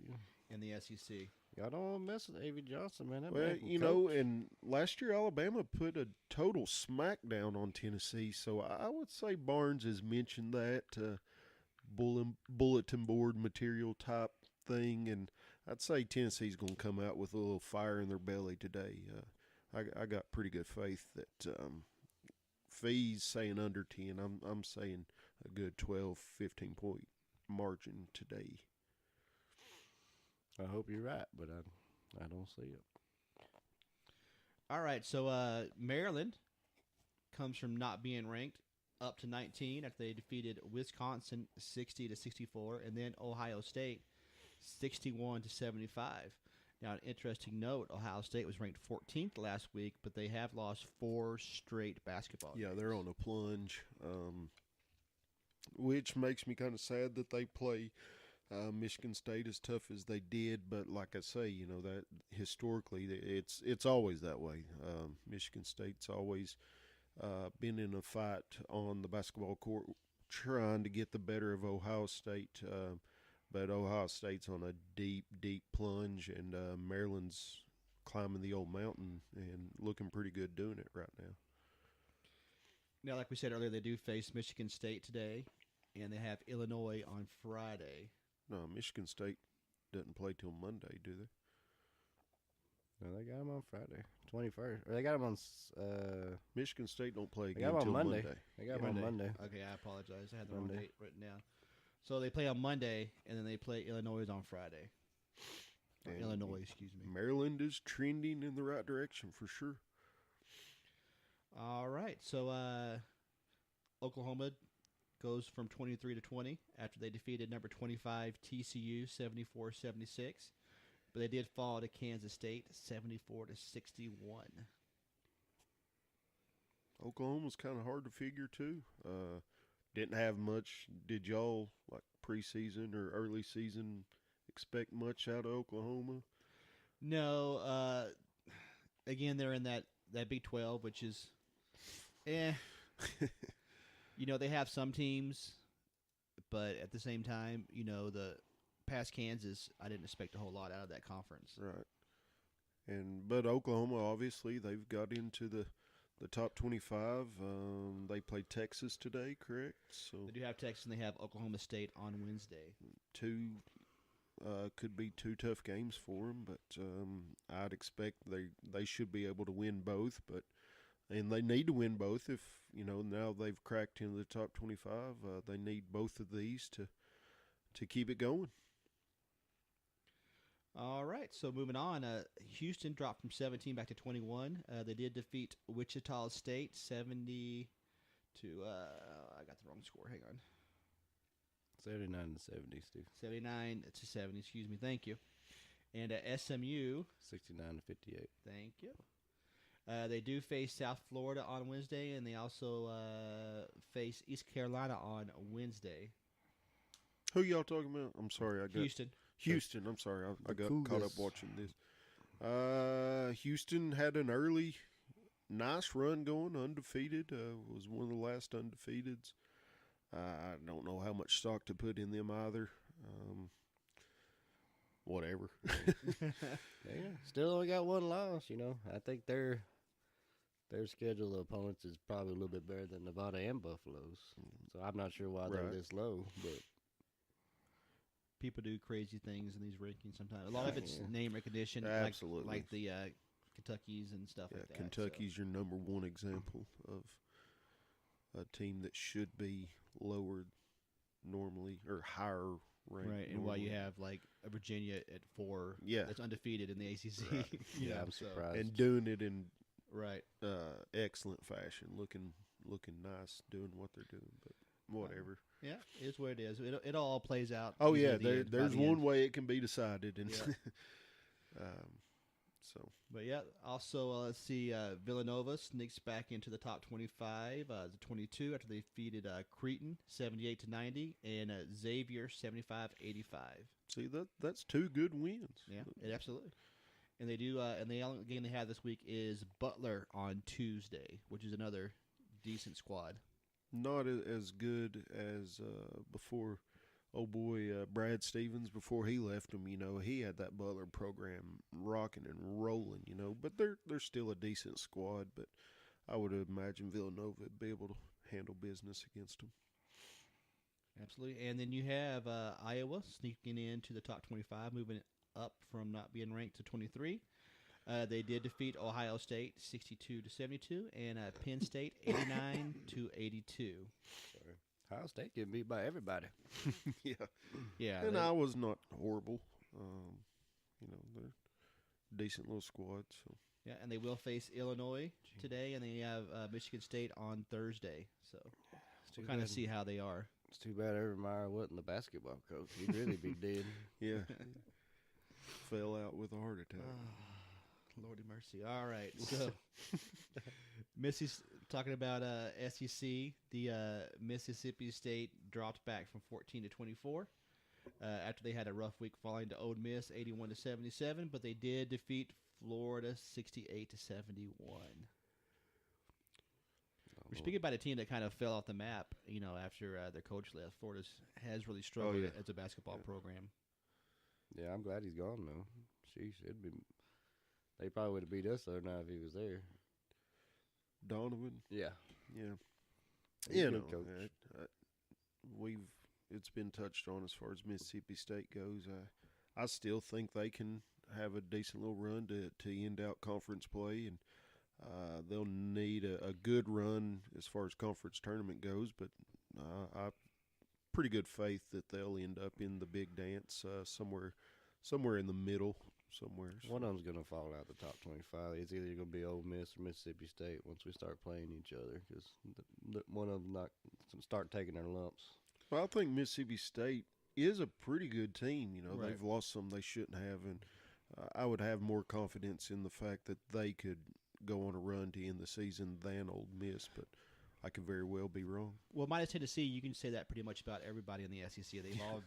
in the SEC. Y'all don't want to mess with A.V. Johnson, man. And last year Alabama put a total smackdown on Tennessee, so I would say Barnes has mentioned that bulletin board material type thing, and I'd say Tennessee's going to come out with a little fire in their belly today. I got pretty good faith that Fee's saying under 10. I'm saying a good 12, 15 point margin today. I hope you're right, but I don't see it. All right, so Maryland comes from not being ranked up to 19 after they defeated Wisconsin 60-64, and then Ohio State 61-75. Now, an interesting note: Ohio State was ranked 14th last week, but they have lost 4 straight basketball games. Yeah, they're on a plunge, which makes me kind of sad that they play Michigan State as tough as they did. But like I say, that historically it's always that way. Michigan State's always been in a fight on the basketball court trying to get the better of Ohio State. But Ohio State's on a deep, deep plunge, and Maryland's climbing the old mountain and looking pretty good doing it right now. Now, like we said earlier, they do face Michigan State today, and they have Illinois on Friday. No, Michigan State doesn't play till Monday, do No, they got them on Friday, 21st. Or they got them on. Michigan State don't play They again got 'em until on Monday. Monday. They got them on Monday. Okay, I apologize. I had the wrong Monday. date written down. So they play on Monday, and then they play Illinois on Friday. Or And Illinois, excuse me. Maryland is trending in the right direction for sure. All right. So Oklahoma goes from 23 to 20 after they defeated number 25 TCU 74-76. But they did fall to Kansas State 74-61. Oklahoma's kind of hard to figure too. Didn't have much. Did y'all like preseason or early season expect much out of Oklahoma? No. Again, they're in that Big 12, which is, you know, they have some teams, but at the same time, you know, the past Kansas, I didn't expect a whole lot out of that conference. Right. But Oklahoma, obviously, they've got into the top 25. They play Texas today, correct? So They do have Texas, and they have Oklahoma State on Wednesday. could be two tough games for them, but I'd expect they should be able to win both. And they need to win both if, you know, now they've cracked into the top 25. They need both of these to keep it going. All right, so moving on, Houston dropped from 17 back to 21. They did defeat Wichita State 70 to I got the wrong score. Hang on, 79 to 70, Steve. 79 to 70. Excuse me. Thank you. And SMU, 69 to 58. thank you. They do face South Florida on Wednesday, and they also face East Carolina on Wednesday. Who y'all talking about? I'm sorry, I got Houston. I'm sorry, I got Cougars. caught up watching this. Houston had an early, nice run going, undefeated. Was one of the last undefeateds. I don't know how much stock to put in them either. Whatever. Yeah, still only got one loss. You know, I think their schedule of opponents is probably a little bit better than Nevada and Buffalo's. So I'm not sure why they're Right. this low, but People do crazy things in these rankings sometimes. A lot of it's Yeah. name recognition, Absolutely. like the Kentuckys and stuff Yeah, like that. Kentucky's your number one example of a team that should be lower normally or higher ranked. Right, and while you normally. have like a Virginia at 4, Yeah. that's undefeated in the ACC. Right. you yeah, know, I'm so- surprised. and doing it in Right. excellent fashion, looking nice, doing what they're doing. But whatever. Yeah, it is what it is. It all plays out. Oh usually yeah, at the end- by there's the one end. way it can be decided, and Yeah. so But yeah, also let's see. Villanova sneaks back into the top 25, the 22 after they defeated Creighton 78-90 and Xavier 75-85. see that's two good wins. Yeah, absolutely. And they do. And the only game they have this week is Butler on Tuesday, which is another decent squad. Not as good as before. Oh boy, Brad Stevens, before he left them, you know, he had that Butler program rocking and rolling, you know. But they're still a decent squad. But I would imagine Villanova would be able to handle business against them. Absolutely. And then you have Iowa sneaking into the top 25, moving up from not being ranked to 23. They did defeat Ohio State 62-72 and Penn State 89-82. Ohio State getting beat by everybody. Yeah, Yeah, and they- Iowa's not horrible. You know, they're a decent little squad. So yeah, and they will face Illinois today, and they have Michigan State on Thursday. So we'll kind of see how they are. It's too bad Urban Meyer wasn't the basketball coach. He'd really be dead. yeah, fell out with a heart attack. Lordy mercy. All right, so Missy's talking about SEC. The Mississippi State dropped back from 14 to 24 after they had a rough week, falling to Ole Miss 81-77. But they did defeat Florida 68-71. We're speaking about a team that kind of fell off the map, you know, after their coach left. Florida has really struggled yeah. as a basketball program. Yeah, I'm glad he's gone though. Sheesh, it'd be. They probably would have beat us the other night if he was there. Donovan, Yeah, yeah, He's a you good know, coach. it's been touched on as far as Mississippi State goes. I still think they can have a decent little run to end out conference play, and they'll need a good run as far as conference tournament goes. But I pretty good faith that they'll end up in the big dance somewhere in the middle somewhere. One of them's going to fall out the top 25. It's either going to be Ole Miss or Mississippi State once we start playing each other, because one of them not start taking their lumps. Well, I think Mississippi State is a pretty good team. Right. They've lost some they shouldn't have, and I would have more confidence in the fact that they could go on a run to end the season than Ole Miss, but I could very well be wrong. Well, minus Tennessee, you can say that pretty much about everybody in the SEC. They've all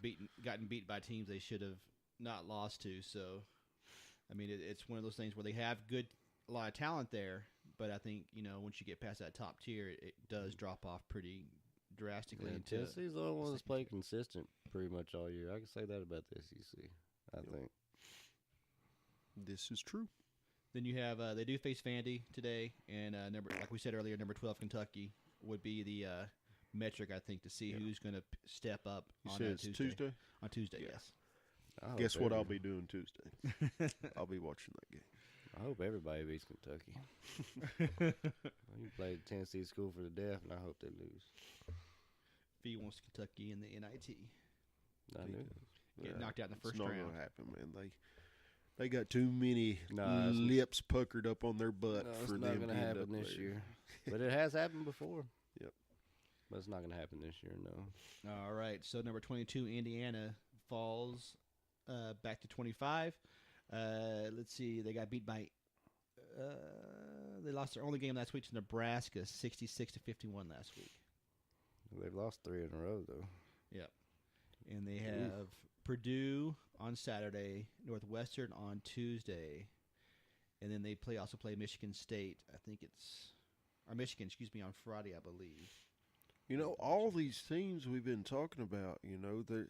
gotten beat by teams they should have not lost to. So, I mean, it's one of those things where they have a lot of talent there, but I think once you get past that top tier, it does drop off pretty drastically. Yeah, Tennessee's the only one that's played consistent pretty much all year. I can say that about the SEC. I think this is true. Then you have they do face Vandy today, and like we said earlier, number 12 Kentucky would be the metric, I think, to see who's going to step up on that Tuesday. On Tuesday, yes. Guess what I'll be doing Tuesday? I'll be watching that game. I hope everybody beats Kentucky. You played Tennessee school for the deaf, and I hope they lose. V wants Kentucky in the NIT. I knew. Get knocked out in the first it's not round. Going to happen, man. They got too many lips puckered up on their butt for them to end up there. It's not going to happen this year. But it has happened before. Yep. But it's not going to happen this year, no. All right. So number 22, Indiana, falls back to 25. Let's see. They got beat by they lost their only game last week to Nebraska, 66-51 last week. They've lost 3 in a row, though. Yep. And they have Purdue on Saturday, Northwestern on Tuesday, and then they also play Michigan State. I think Michigan, on Friday, I believe. All these teams we've been talking about, that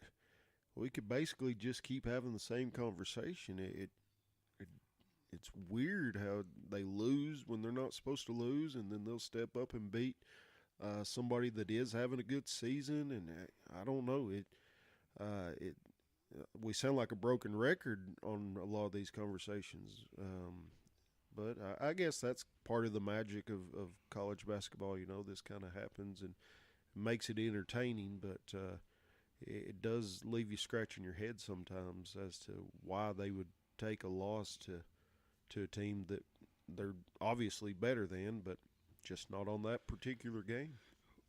we could basically just keep having the same conversation. It's weird how they lose when they're not supposed to lose, and then they'll step up and beat somebody that is having a good season. And I don't know. We sound like a broken record on a lot of these conversations, but I guess that's part of the magic of college basketball. This kind of happens and makes it entertaining, but it does leave you scratching your head sometimes as to why they would take a loss to a team that they're obviously better than, but just not on that particular game.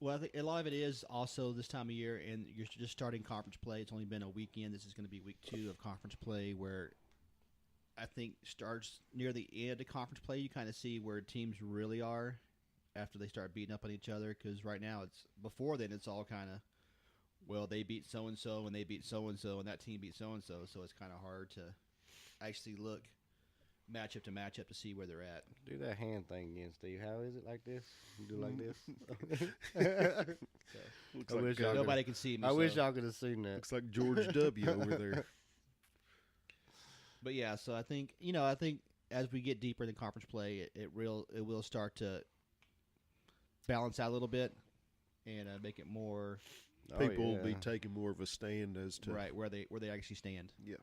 Well, I think a lot of it is also this time of year, and you're just starting conference play. It's only been a weekend. This is going to be week 2 of conference play, where I think starts near the end of conference play. You kind of see where teams really are after they start beating up on each other, because right now before then it's all kind of, well, they beat so-and-so, and they beat so-and-so, and that team beat so-and-so, so it's kind of hard to actually look matchup to matchup to see where they're at. Do that hand thing again, Steve. How is it like this? You do like this? Nobody can see me. I wish y'all could have seen that. Looks like George W. over there. But yeah, so I think as we get deeper in the conference play, it will start to balance out a little bit and make it more. People will be taking more of a stand as to where they actually stand. Yeah.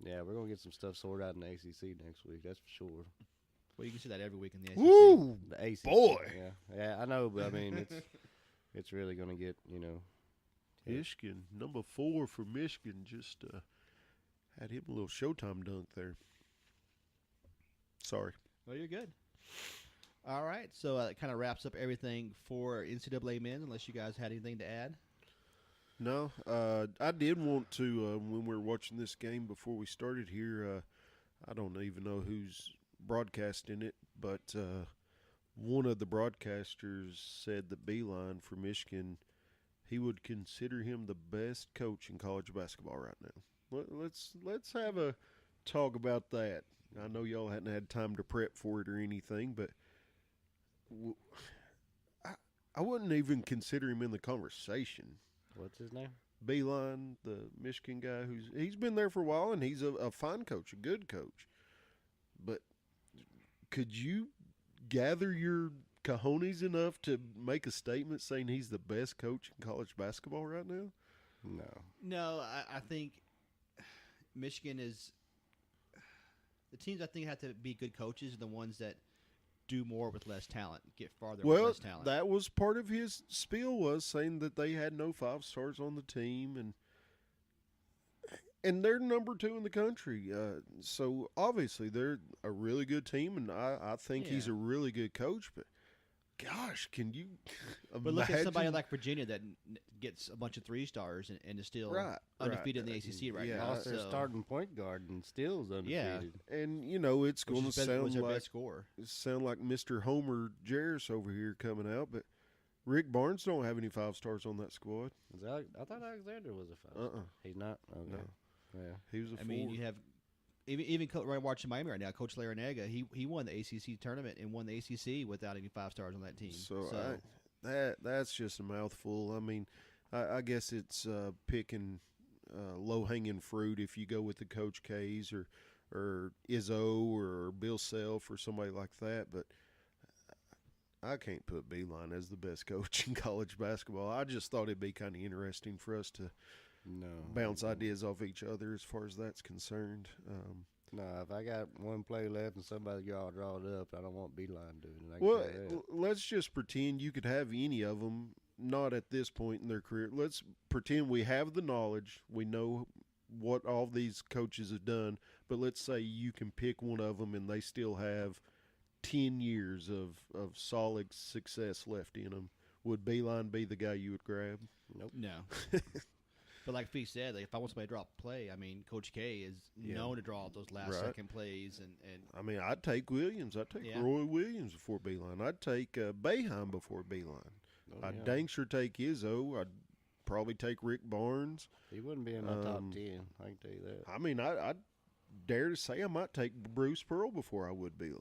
Yeah, we're gonna get some stuff sorted out in the ACC next week. That's for sure. Well, you can see that every week in the ACC. Woo! The ACC, boy. Yeah, I know, but I mean, it's really gonna get Michigan, number 4 for Michigan, just had him a little Showtime dunk there. Sorry. Well, you're good. All right, so it kind of wraps up everything for NCAA men, unless you guys had anything to add. No, I did want to, when we were watching this game before we started here, I don't even know who's broadcasting it, but one of the broadcasters said that Beeline for Michigan, he would consider him the best coach in college basketball right now. Let's have a talk about that. I know y'all hadn't had time to prep for it or anything, but I wouldn't even consider him in the conversation. What's his name? Beeline, the Michigan guy, he's been there for a while, and he's a fine coach, a good coach. But could you gather your cojones enough to make a statement saying he's the best coach in college basketball right now? No. No, I think Michigan is the teams I think have to be good coaches are the ones that do more with less talent, get farther with Well, less talent. that was part of his spiel, was saying that they had no 5-stars on the team, and they're number 2 in the country. So obviously they're a really good team, and I think he's a really good coach. But gosh, can you imagine? But look at somebody like Virginia that gets a bunch of 3-stars and is still undefeated in the ACC right now. Lost their starting point guard and still is undefeated. And it's going to sound like Mr. Homer Jarris over here coming out, but Rick Barnes don't have any 5-stars on that squad. I thought Alexander was a 5-star. He's not. Okay. No. Yeah, he was a 4. I mean, you have even right watching Miami right now. Coach Larinaga, he won the ACC tournament and won the ACC without any 5-stars on that team. So that's just a mouthful. I mean, I guess it's picking low hanging fruit if you go with the Coach K's or Izzo or Bill Self or somebody like that. But I can't put Beeline as the best coach in college basketball. I just thought it'd be kind of interesting for us to bounce ideas off each other as far as that's concerned. No, if I got one play left and somebody y'all draw it up, I don't want Beeline doing it. Well, let's just pretend you could have any of them, not at this point in their career. Let's pretend we have the knowledge. We know what all these coaches have done, but let's say you can pick one of them and they still have 10 years of solid success left in them. Would Beeline be the guy you would grab? Nope. No. But like Fee said, if I want somebody to drop a play, I mean, Coach K is known to draw those last-second plays. And I mean, I'd take Williams. I'd take Roy Williams before Beeline. I'd take Boeheim before Beeline. I'd dang sure take Izzo. I'd probably take Rick Barnes. He wouldn't be in my top 10, I can tell you that. I mean, I'd dare to say I might take Bruce Pearl before I would Beeline.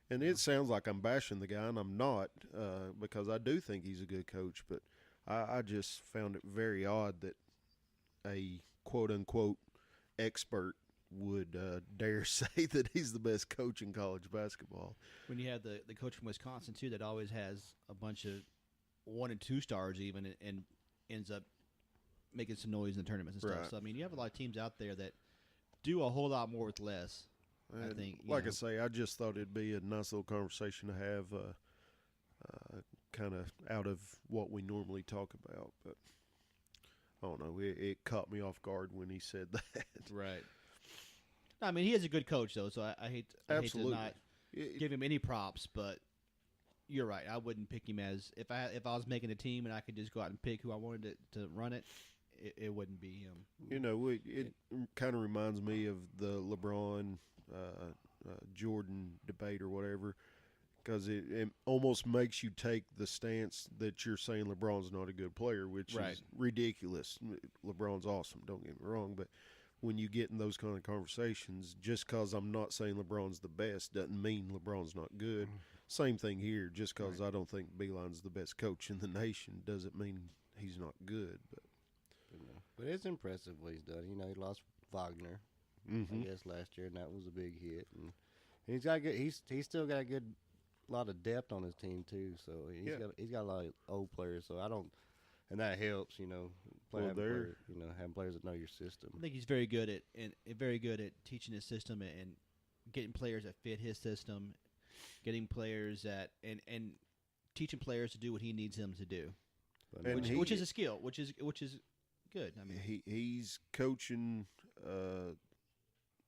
And it sounds like I'm bashing the guy, and I'm not, because I do think he's a good coach. But I just found it very odd that a quote-unquote expert would dare say that he's the best coach in college basketball. When you have the coach from Wisconsin, too, that always has a bunch of 1 and 2 stars even and ends up making some noise in the tournaments and stuff. So, I mean, you have a lot of teams out there that do a whole lot more with less, I think. Like I say, I just thought it'd be a nice little conversation to have kind of out of what we normally talk about. But I don't know. It caught me off guard when he said that. Right. I mean, he is a good coach, though, so I hate to not give him any props, but you're right. I wouldn't pick him as – if I was making a team and I could just go out and pick who I wanted to run it, it wouldn't be him. You know, it kind of reminds me of the LeBron Jordan debate or whatever, because it almost makes you take the stance that you're saying LeBron's not a good player, which is ridiculous. LeBron's awesome, don't get me wrong, but when you get in those kind of conversations, just because I'm not saying LeBron's the best doesn't mean LeBron's not good. Same thing here. Just because I don't think Beeline's the best coach in the nation doesn't mean he's not good. But it's impressive what he's done. You know, he lost Wagner, I guess, last year, and that was a big hit. And he's got good. He's still got a good lot of depth on his team too. So he's got a lot of old players. So I don't, and that helps. You know, having players that know your system. I think he's very good at teaching his system and getting players that fit his system, getting players that and teaching players to do what he needs them to do, which is a skill, which is good. I mean, he's coaching.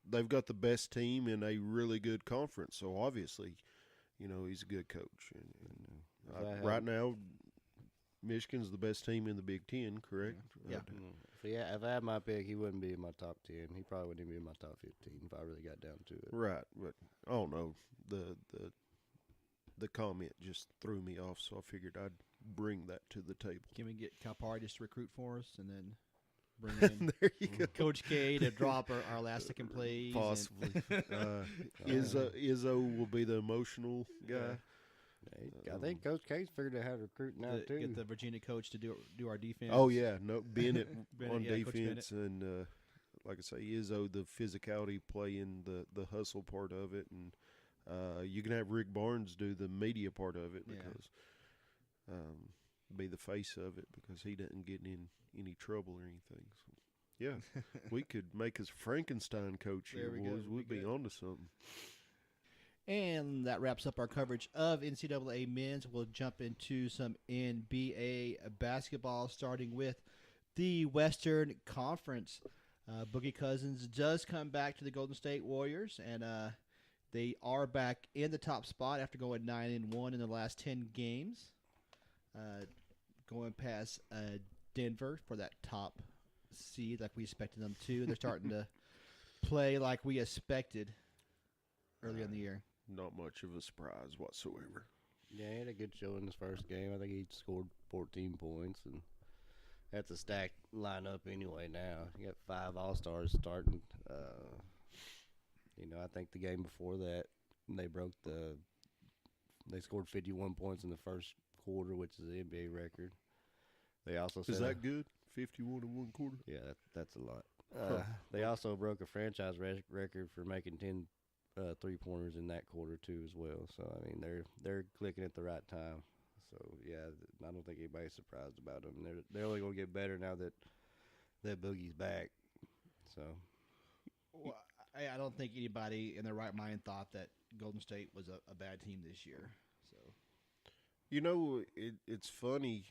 They've got the best team in a really good conference, so obviously, you know, he's a good coach. And right now, Michigan's the best team in the Big Ten, correct? Yeah. If I had my pick, he wouldn't be in my top 10. He probably wouldn't even be in my top 15 if I really got down to it. Right, but I don't know. The comment just threw me off, so I figured I'd bring that to the table. Can we get Calipari just to recruit for us and then bring in there you go. Coach K to drop our last second plays? Possibly. Izzo will be the emotional guy. I think Coach K's figured out how to recruit now too. Get the Virginia coach to do our defense. Oh yeah, no Bennett, on Bennett, defense, and like I say, Izzo the physicality playing the hustle part of it, and you can have Rick Barnes do the media part of it because be the face of it because he doesn't get in any trouble or anything. So. Yeah, we could make us Frankenstein coach There here, we go. boys. We'd be Good. on to something. And that wraps up our coverage of NCAA men's. We'll jump into some NBA basketball, starting with the Western Conference. Boogie Cousins does come back to the Golden State Warriors, and they are back in the top spot after going 9-1 in the last 10 games, going past Denver for that top seed like we expected them to. They're starting to play like we expected earlier in the year. Not much of a surprise whatsoever. Yeah, he had a good show in his first game. I think he scored 14 points, and that's a stacked lineup anyway now. You got 5 All-Stars starting. I think the game before that, they scored 51 points in the first quarter, which is the NBA record. They also Is that good? 51 in one quarter? Yeah, that's a lot. They also broke a franchise record for making 10 3-pointers in that quarter too as well. So I mean they're clicking at the right time. So yeah, I don't think anybody's surprised about them. They're only gonna get better now that Boogie's back. So Well, I don't think anybody in their right mind thought that Golden State was a bad team this year. So It's funny,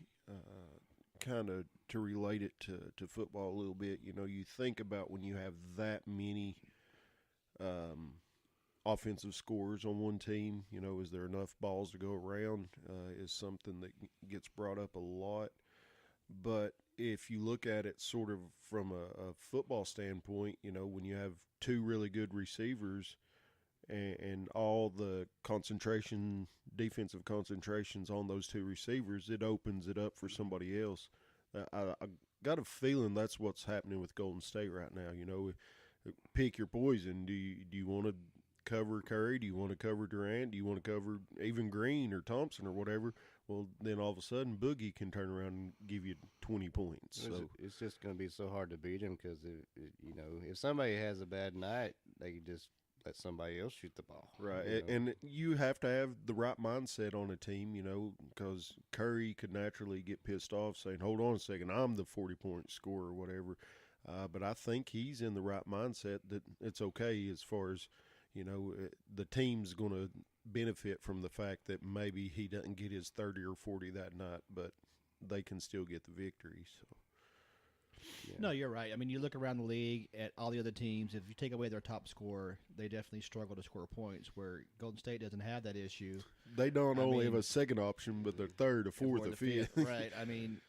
kind of to relate it to football a little bit. You think about when you have that many offensive scorers on one team, is there enough balls to go around, is something that gets brought up a lot. But if you look at it sort of from a football standpoint, when you have 2 really good receivers and all the defensive concentrations on those 2 receivers, it opens it up for somebody else. I got a feeling that's what's happening with Golden State right now. Pick your poison. Do you want to cover Curry? Do you want to cover Durant? Do you want to cover even Green or Thompson or whatever? Well, then all of a sudden Boogie can turn around and give you 20 points. So it's just going to be so hard to beat him because if somebody has a bad night, they can just let somebody else shoot the ball. right, and you have to have the right mindset on a team, because Curry could naturally get pissed off saying, "Hold on a second, I'm the 40-point scorer," or whatever. But I think he's in the right mindset that it's okay as far as the team's going to benefit from the fact that maybe he doesn't get his 30 or 40 that night, but they can still get the victory. So, yeah. No, you're right. I mean, you look around the league at all the other teams. If you take away their top scorer, they definitely struggle to score points, where Golden State doesn't have that issue. they don't only have a second option, but their third, a fourth, Or a the fifth. Right. I mean,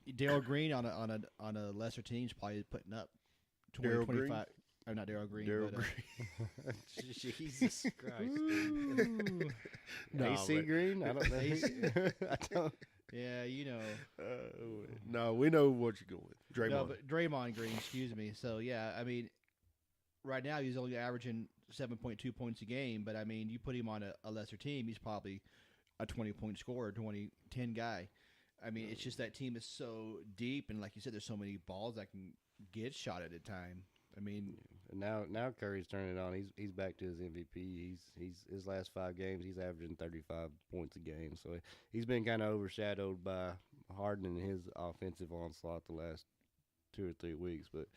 Darryl Green on a lesser team is probably putting up 20, Darryl 25. Green? Or not Darryl Green. Darryl but, Green. Jesus Christ. No, AC but- Green? I don't know. I don't. Yeah, No, we know what you're going with. Draymond. No, but Draymond Green, excuse me. So, yeah, I mean, right now he's only averaging 7.2 points a game, but, I mean, you put him on a lesser team, he's probably a 20-point scorer, 10 guy. I mean, it's just that team is so deep, and like you said, there's so many balls that can get shot at a time. I mean, And now Curry's turning it on. He's back to his MVP. He's his last 5 games. He's averaging 35 points a game. So he's been kind of overshadowed by Harden and his offensive onslaught the last 2 or 3 weeks. But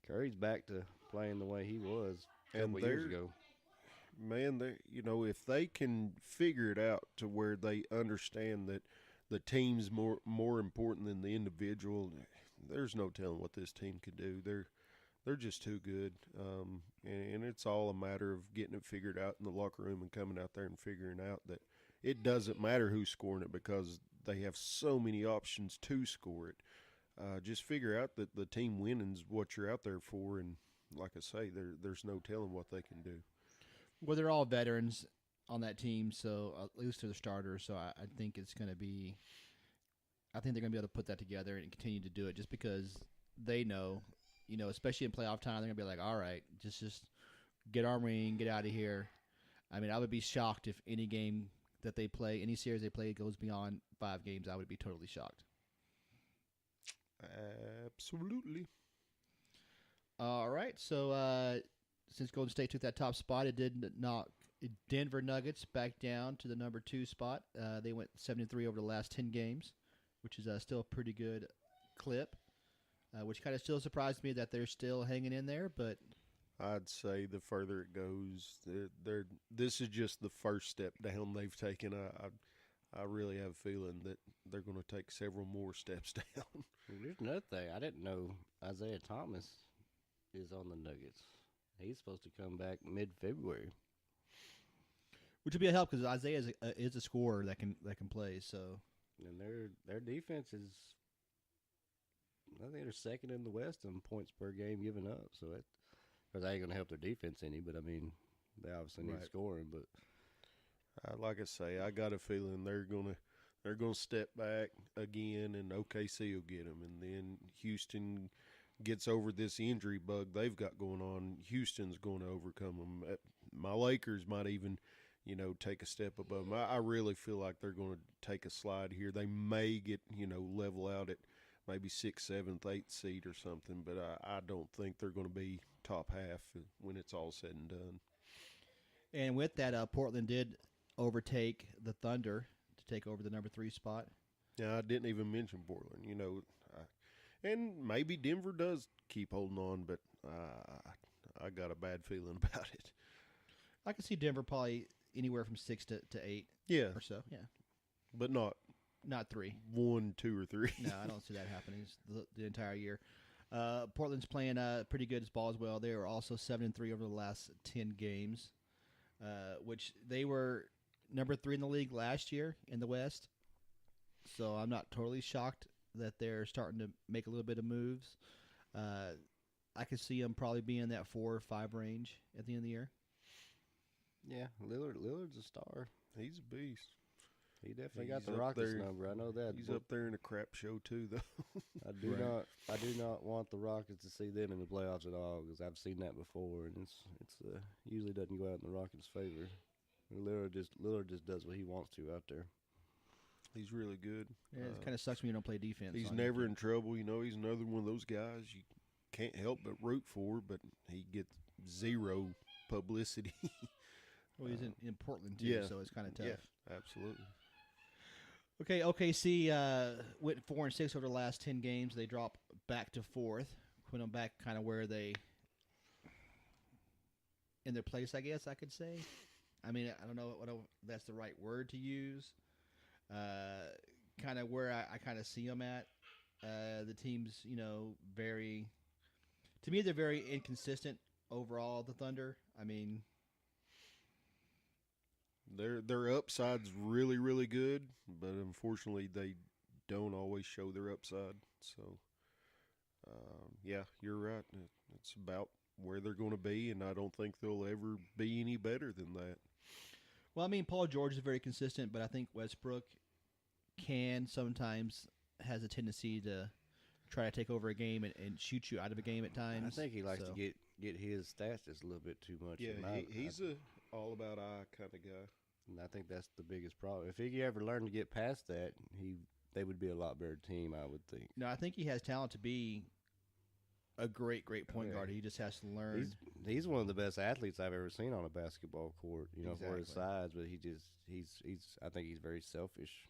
Curry's back to playing the way he was a couple years ago. Man, if they can figure it out to where they understand that the team's more important than the individual, there's no telling what this team could do. They're just too good, and it's all a matter of getting it figured out in the locker room and coming out there and figuring out that it doesn't matter who's scoring it because they have so many options to score it. Just figure out that the team winning's what you're out there for, and like I say, there's no telling what they can do. well, they're all veterans on that team, so at least they're the starters. So I think it's going to be – I think they're going to be able to put that together and continue to do it just because they know – especially in playoff time, they're going to be like, all right, just get our ring, get out of here. I mean, I would be shocked if any game that they play, any series they play goes beyond 5 games. I would be totally shocked. Absolutely. All right, so since Golden State took that top spot, it did knock Denver Nuggets back down to the number 2 spot. They went 7-3 over the last 10 games, which is still a pretty good clip. which kind of still surprised me that they're still hanging in there. But I'd say the further it goes, this is just the first step down they've taken. I really have a feeling that they're going to take several more steps down. There's another thing. I didn't know Isaiah Thomas is on the Nuggets. He's supposed to come back mid-February. which would be a help because Isaiah is a scorer that can play. So And their defense is, I think they're second in the West in points per game given up. So that ain't going to help their defense any. But I mean, they obviously need Right. scoring. But Like I say, I got a feeling they're gonna step back again, and OKC will get them, and then Houston gets over this injury bug they've got going on. Houston's going to overcome them. My Lakers might even, take a step above them. I really feel like they're going to take a slide here. They may get, level out at maybe 6th, 7th, 8th seed or something, but I don't think they're going to be top half when it's all said and done. and with that, Portland did overtake the Thunder to take over the number 3 spot. Yeah, I didn't even mention Portland. And maybe Denver does keep holding on, but I got a bad feeling about it. I can see Denver probably anywhere from 6 to 8 Yeah, or so. Yeah, but not not 3. 1, 2, or 3. No, I don't see that happening the entire year. Portland's playing pretty good ball as well. They were also 7-3 over the last 10 games, which they were number 3 in the league last year in the West. So I'm not totally shocked that they're starting to make a little bit of moves. I could see them probably being in that 4 or 5 range at the end of the year. yeah, Lillard's a star. He's a beast. He definitely He's got the up Rockets there. number. I know that. He's but up there in a crap show too, though. I do Right. not want the Rockets to see them in the playoffs at all because I've seen that before, and it's usually doesn't go out in the Rockets' favor. Lillard just does what he wants to out there. He's really good. Yeah, it kind of sucks when you don't play defense. He's on never your in trouble. He's another one of those guys you can't help but root for, but he gets zero publicity. Well, he's in Portland too, yeah. so it's kind of tough. Yeah, absolutely. Okay, OKC went 4-6 over the last 10 games. They dropped back to 4th, put them back kind of where they in their place, I guess I could say. I mean, I don't know if that's the right word to use. Kind of where I kind of see them at. The team's, very. To me, they're very inconsistent overall. The Thunder. I mean, Their upside's really, really good, but unfortunately they don't always show their upside. So, yeah, you're right. It's about where they're going to be, and I don't think they'll ever be any better than that. well, I mean, Paul George is very consistent, but I think Westbrook sometimes has a tendency to try to take over a game and shoot you out of a game at times. I think he likes So, to get his stats just a little bit too much. Yeah, and he's a all about eye kind of guy. and I think that's the biggest problem. If he ever learned to get past that, they would be a lot better team, I would think. No, I think he has talent to be a great point Yeah. guard. He just has to learn. He's one of the best athletes I've ever seen on a basketball court. For his Exactly. size, but he's I think he's very selfish.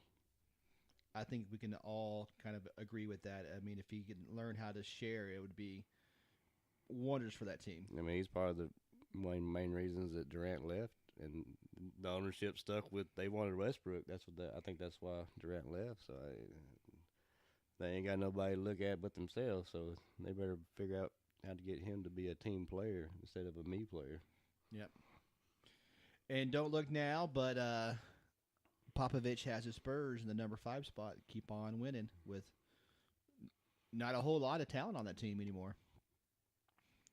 I think we can all kind of agree with that. I mean, if he could learn how to share, it would be wonders for that team. I mean, he's part of the main reasons that Durant left, and the ownership stuck with they wanted Westbrook. I think that's why Durant left. So they ain't got nobody to look at but themselves. So they better figure out how to get him to be a team player instead of a me player. Yep. And don't look now, but Popovich has his Spurs in the number 5 spot. Keep on winning with not a whole lot of talent on that team anymore.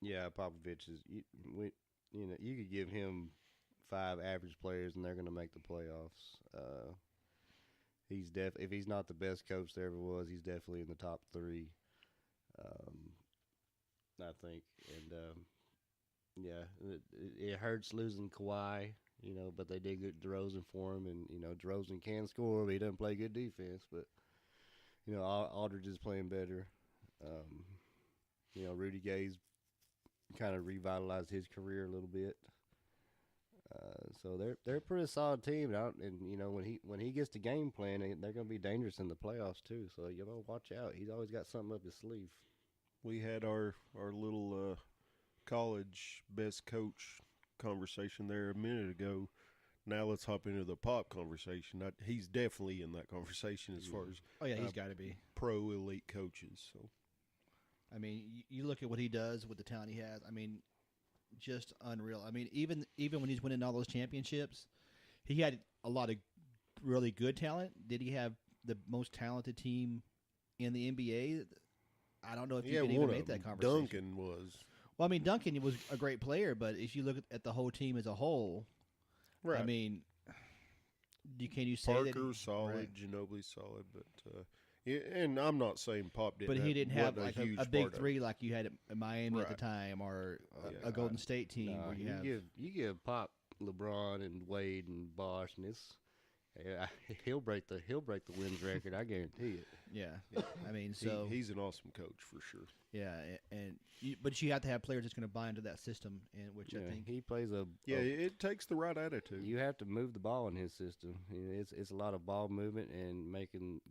Yeah, Popovich is. You could give him 5 average players and they're going to make the playoffs. If he's not the best coach there ever was, he's definitely in the top 3. I think, and yeah, it hurts losing Kawhi, but they did get DeRozan for him, and DeRozan can score, but he doesn't play good defense. But Aldridge is playing better. Rudy Gay's kind of revitalized his career a little bit. So they're a pretty solid team, and when he gets the game plan, they're going to be dangerous in the playoffs too. So watch out. He's always got something up his sleeve. We had our little college best coach conversation there a minute ago. Now let's hop into the Pop conversation. He's definitely in that conversation as far as Oh yeah, he's got to be. pro elite coaches. So I mean, you look at what he does with the talent he has. I mean, just unreal. I mean, even when he's winning all those championships, he had a lot of really good talent. Did he have the most talented team in the NBA? I don't know if you can even make that conversation. Duncan was. Well, I mean, Duncan was a great player, but if you look at the whole team as a whole, Right. I mean, can you say Parker's that solid, right. Ginobili's solid, but and I'm not saying Pop didn't. But he didn't have like huge a big part of three like you had at Miami at the Right. time, or Yeah. a Golden State team No, where you have. you give Pop LeBron and Wade and Bosh, and he'll break the wins record. I guarantee it. Yeah, I mean, so he's an awesome coach for sure. yeah, but you have to have players that's going to buy into that system, and which I think he plays It takes the right attitude. You have to move the ball in his system. It's a lot of ball movement and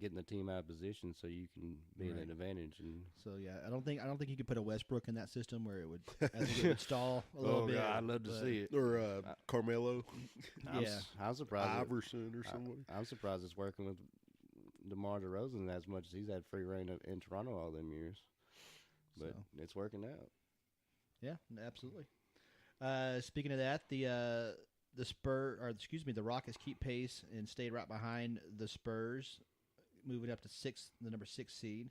getting the team out of position so you can be at an advantage. And so. Yeah, I don't think you could put a Westbrook in that system where it would stall a little bit. God, I'd love to see it. Or Carmelo, I'm surprised. Iverson, or somebody. I'm surprised it's working with DeMar DeRozan as much as he's had free reign in Toronto all them years. But it's working out. Yeah, absolutely. Speaking of that, the Rockets keep pace and stayed right behind the Spurs, moving up to the number 6 seed.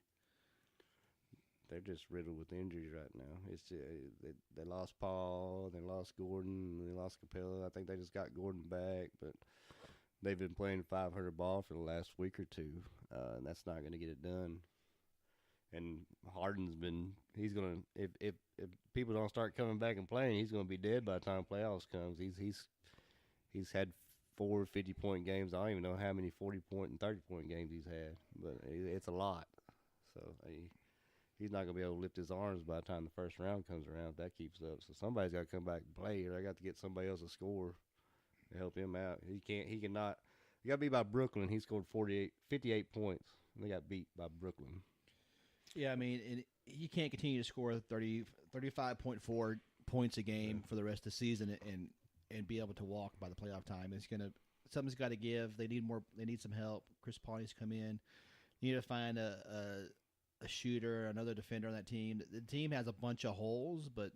They're just riddled with injuries right now. It's they lost Paul, they lost Gordon, they lost Capella. I think they just got Gordon back, but they've been playing 500 ball for the last week or two, and that's not going to get it done. And Harden's he's going to, if people don't start coming back and playing, he's going to be dead by the time playoffs comes. He's had 4 50-point games. I don't even know how many 40-point and 30-point games he's had, but it's a lot. So he's not going to be able to lift his arms by the time the first round comes around if that keeps up. So somebody's got to come back and play, or I got to get somebody else to score to help him out. He cannot. He got beat by Brooklyn. He scored 58 points. And they got beat by Brooklyn. Yeah, I mean, he can't continue to score 35.4 points a game for the rest of the season and be able to walk by the playoff time. Something's got to give. They need some help. Chris Paul needs to come in. You need to find a shooter, another defender on that team. The team has a bunch of holes, but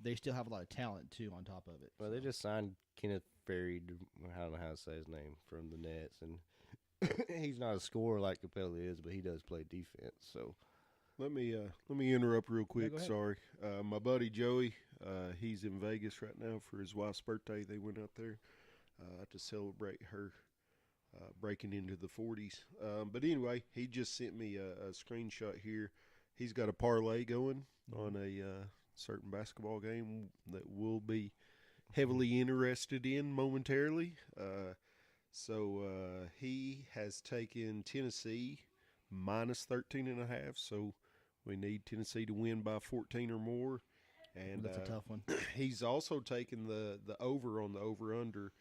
they still have a lot of talent too on top of it. Well, they just signed Kenneth Ferry. I don't know how to say his name, from the Nets, and he's not a scorer like Capella is, but he does play defense. So let me interrupt real quick. Yeah, Sorry, my buddy Joey, he's in Vegas right now for his wife's birthday. They went out there to celebrate her breaking into the 40s. But anyway, he just sent me a screenshot here. He's got a parlay going on a certain basketball game that we'll be heavily interested in momentarily. So he has taken Tennessee minus 13.5. So we need Tennessee to win by 14 or more. And that's a tough one. He's also taken the over on the over-under.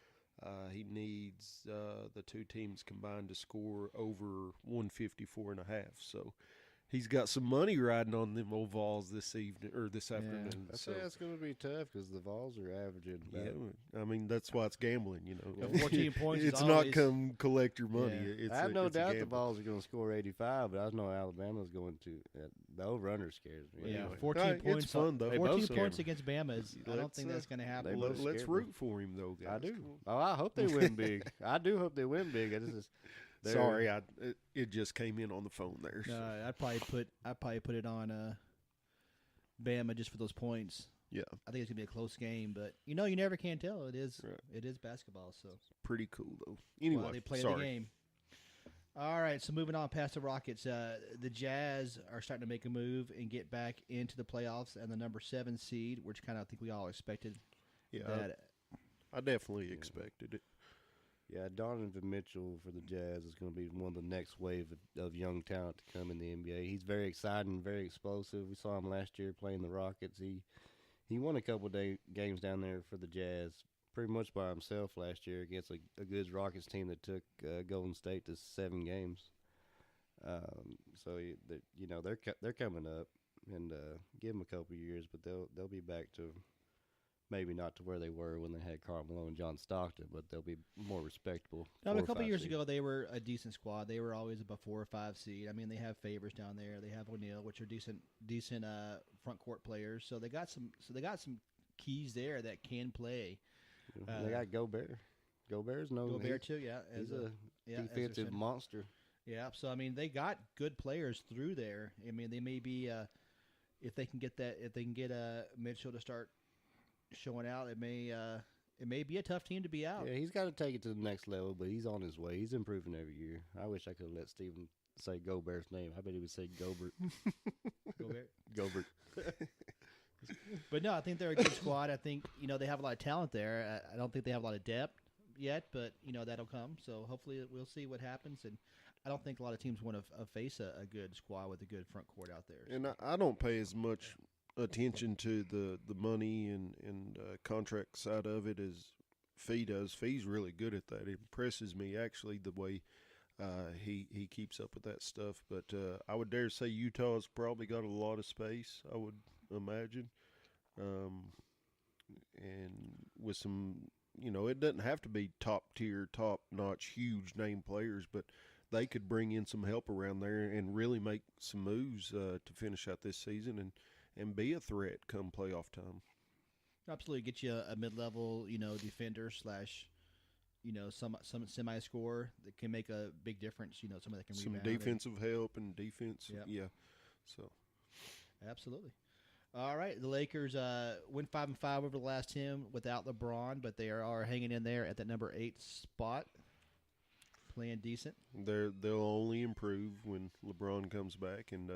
He needs the two teams combined to score over 154.5. So he's got some money riding on them old Vols this afternoon. I say that's going to be tough because the Vols are averaging. I mean that's why it's gambling. 14 points. It's not come collect your money. Yeah. I have no doubt the Vols are going to score 85, but I know Alabama's going to. The over/under scares me. Yeah, Anyway. 14 points. It's fun though. 14 points against Bama I don't think that's going to happen. Let's root for him though, guys. I do. Oh, I hope they win big. I do hope they win big. Sorry, it just came in on the phone there. No, I'd probably put it on Bama just for those points. Yeah, I think it's gonna be a close game, but you never can tell. It is basketball, so pretty cool though. Anyway, they play sorry. the game. All right, so moving on past the Rockets, the Jazz are starting to make a move and get back into the playoffs and the number 7 seed, which kind of I think we all expected. Yeah, I definitely expected it. Yeah, Donovan Mitchell for the Jazz is going to be one of the next wave of young talent to come in the NBA. He's very exciting, very explosive. We saw him last year playing the Rockets. He won a couple games down there for the Jazz pretty much by himself last year against a good Rockets team that took Golden State to 7 games. So they're coming up. and give them a couple of years, but they'll be back to maybe not to where they were when they had Carmelo and John Stockton, but they'll be more respectable. Now, a couple years ago, they were a decent squad. They were always a 4 or 5 seed. I mean, they have Favors down there. They have O'Neal, which are decent front court players. So they got some keys there that can play. They got Gobert. Gobert's no Gobert too, yeah. He's a defensive monster. Yeah, so I mean, they got good players through there. I mean, they may be if they can get Mitchell to start showing out, it may be a tough team to be out. Yeah, he's got to take it to the next level, but he's on his way. He's improving every year. I wish I could have let Steven say Gobert's name. I bet he would say Gobert. Gobert. But no, I think they're a good squad. I think they have a lot of talent there. I don't think they have a lot of depth yet, but that'll come. So hopefully we'll see what happens. And I don't think a lot of teams want to face a good squad with a good front court out there. So. And I don't pay as much attention to the money and contract side of it as Fee does. Fee's really good at that. It impresses me actually the way he keeps up with that stuff. But I would dare say Utah's probably got a lot of space, I would imagine. And with some, it doesn't have to be top tier, top notch, huge name players, but they could bring in some help around there and really make some moves to finish out this season and be a threat come playoff time. Absolutely, get you a mid-level, defender / some semi-scorer that can make a big difference. Somebody that can some rebound. Defensive help and defense. Yep. Yeah. So. Absolutely. All right, the Lakers went 5-5 over the last 10 without LeBron, but they are hanging in there at that number 8 spot, playing decent. They'll only improve when LeBron comes back, and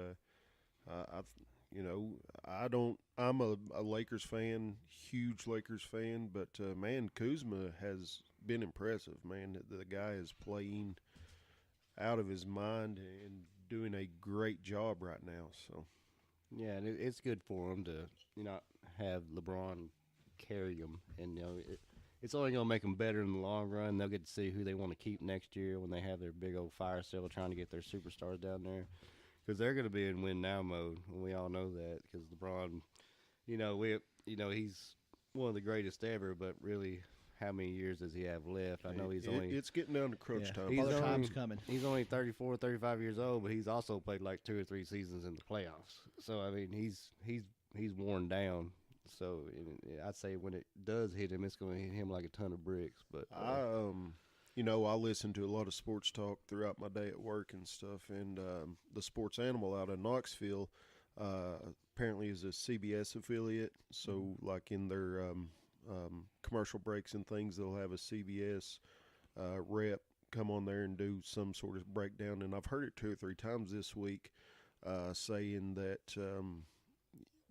I'm a Lakers fan, huge Lakers fan, but man, Kuzma has been impressive. Man, the guy is playing out of his mind and doing a great job right now. So. Yeah, and it's good for him to have LeBron carry them, and it's only gonna make them better in the long run. They'll get to see who they want to keep next year when they have their big old fire sale trying to get their superstars down there, because they're gonna be in win now mode, and we all know that because LeBron, he's one of the greatest ever, but really. How many years does he have left? I know it's getting down to crunch time. Other time's coming. He's only 34, 35 years old, but he's also played like 2 or 3 seasons in the playoffs. So I mean, he's worn down. So I'd say when it does hit him, it's going to hit him like a ton of bricks. But I listen to a lot of sports talk throughout my day at work and stuff, and the Sports Animal out of Knoxville apparently is a CBS affiliate. So like in their commercial breaks and things, they'll have a CBS rep come on there and do some sort of breakdown. And I've heard it 2 or 3 times this week saying that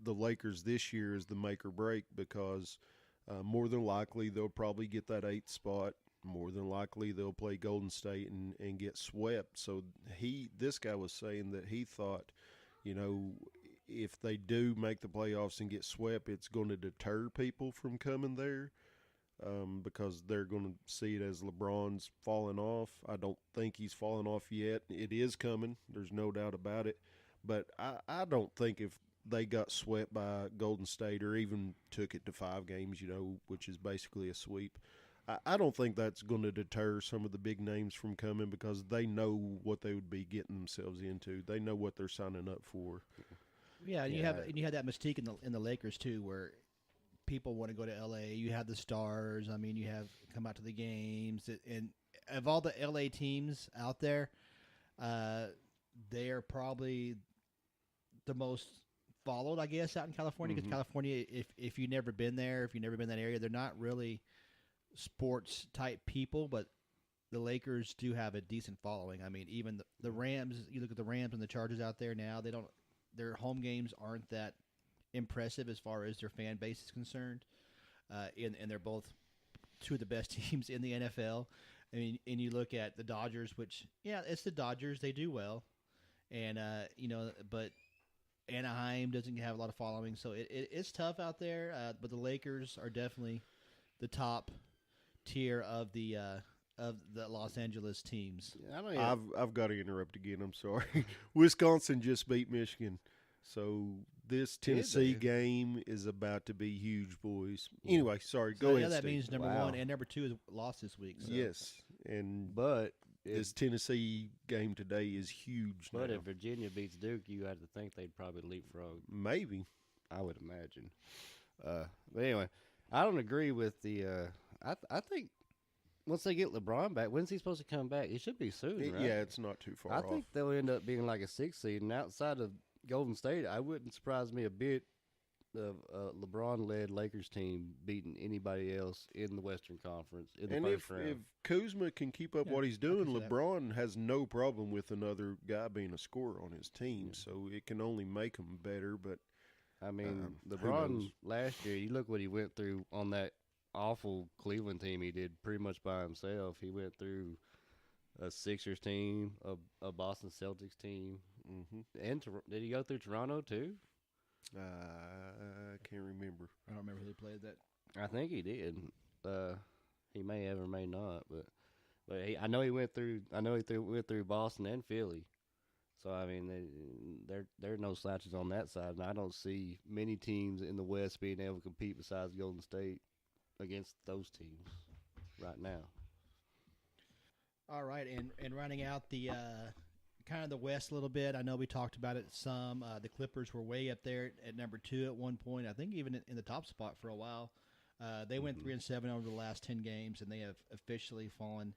the Lakers this year is the make or break because more than likely they'll probably get that 8th spot. More than likely they'll play Golden State and get swept. So this guy was saying that he thought, if they do make the playoffs and get swept, it's going to deter people from coming there because they're going to see it as LeBron's falling off. I don't think he's fallen off yet. It is coming. There's no doubt about it. But I don't think if they got swept by Golden State or even took it to 5 games, which is basically a sweep, I don't think that's going to deter some of the big names from coming because they know what they would be getting themselves into. They know what they're signing up for. Yeah, and you have that mystique in the Lakers too, where people want to go to L.A. You have the stars. I mean, you have come out to the games, and of all the L.A. teams out there, they are probably the most followed, I guess, out in California. Because California, if you've never been there, if you've never been in that area, they're not really sports type people, but the Lakers do have a decent following. I mean, even the Rams. You look at the Rams and the Chargers out there now; their home games aren't that impressive as far as their fan base is concerned, and they're both 2 of the best teams in the NFL. I mean, and you look at the Dodgers, which it's the Dodgers; they do well, and but Anaheim doesn't have a lot of following, so it's tough out there. But the Lakers are definitely the top tier of the Los Angeles teams. I've got to interrupt again. I'm sorry. Wisconsin just beat Michigan, so This Tennessee game is about to be huge, boys. Anyway, sorry. Go ahead. That Steve. means number one and number two is lost this week. So. Yes, but this Tennessee game today is huge. But now. if Virginia beats Duke, you have to think they'd probably leapfrog. Maybe, I would imagine. But anyway, I don't agree with the. I think once they get LeBron back, when's he supposed to come back? It should be soon, right? Yeah, it's not too far I off. think they'll end up being like a 6th seed, and outside of Golden State, I wouldn't surprise me a bit of LeBron-led Lakers team beating anybody else in the Western Conference in the first round. If Kuzma can keep up what he's doing, LeBron has no problem with another guy being a scorer on his team, so it can only make him better. But I mean, LeBron last year, you look what he went through on that awful Cleveland team he did pretty much by himself. He went through a Sixers team, a Boston Celtics team, and did he go through Toronto too? I can't remember. I don't remember who they played that. I think he did. He may have or may not, but I know he went through. I know he went through Boston and Philly. So I mean, there are no slouches on that side, and I don't see many teams in the West being able to compete besides Golden State against those teams right now. All right, and running out the kind of the West a little bit. I know we talked about it some. The Clippers were way up there at number 2 at one point. I think even in the top spot for a while. They went 3-7 over the last 10 games, and they have officially fallen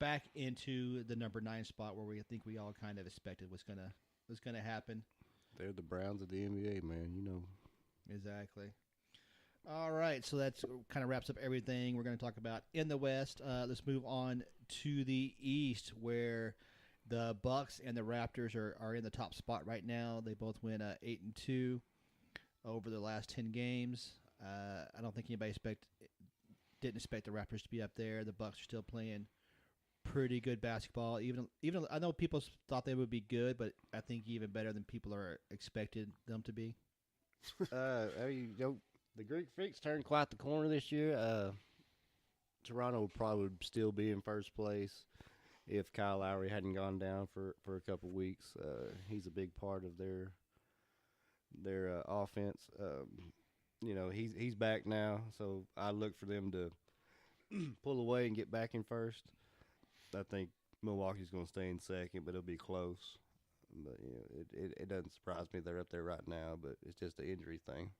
back into the number 9 spot where I think we all kind of expected was gonna happen. They're the Browns of the NBA, man. You know. Exactly. All right, so that's kind of wraps up everything we're going to talk about in the West. Let's move on to the East, where the Bucks and the Raptors are in the top spot right now. They both went 8-2 over the last 10 games. I don't think anybody didn't expect the Raptors to be up there. The Bucks are still playing pretty good basketball. Even I know people thought they would be good, but I think even better than people are expected them to be. The Greek Freaks turned quite the corner this year. Toronto would probably still be in first place if Kyle Lowry hadn't gone down for a couple weeks. He's a big part of their offense. He's back now, so I look for them to pull away and get back in first. I think Milwaukee's going to stay in second, but it'll be close. But it doesn't surprise me they're up there right now, but it's just an injury thing.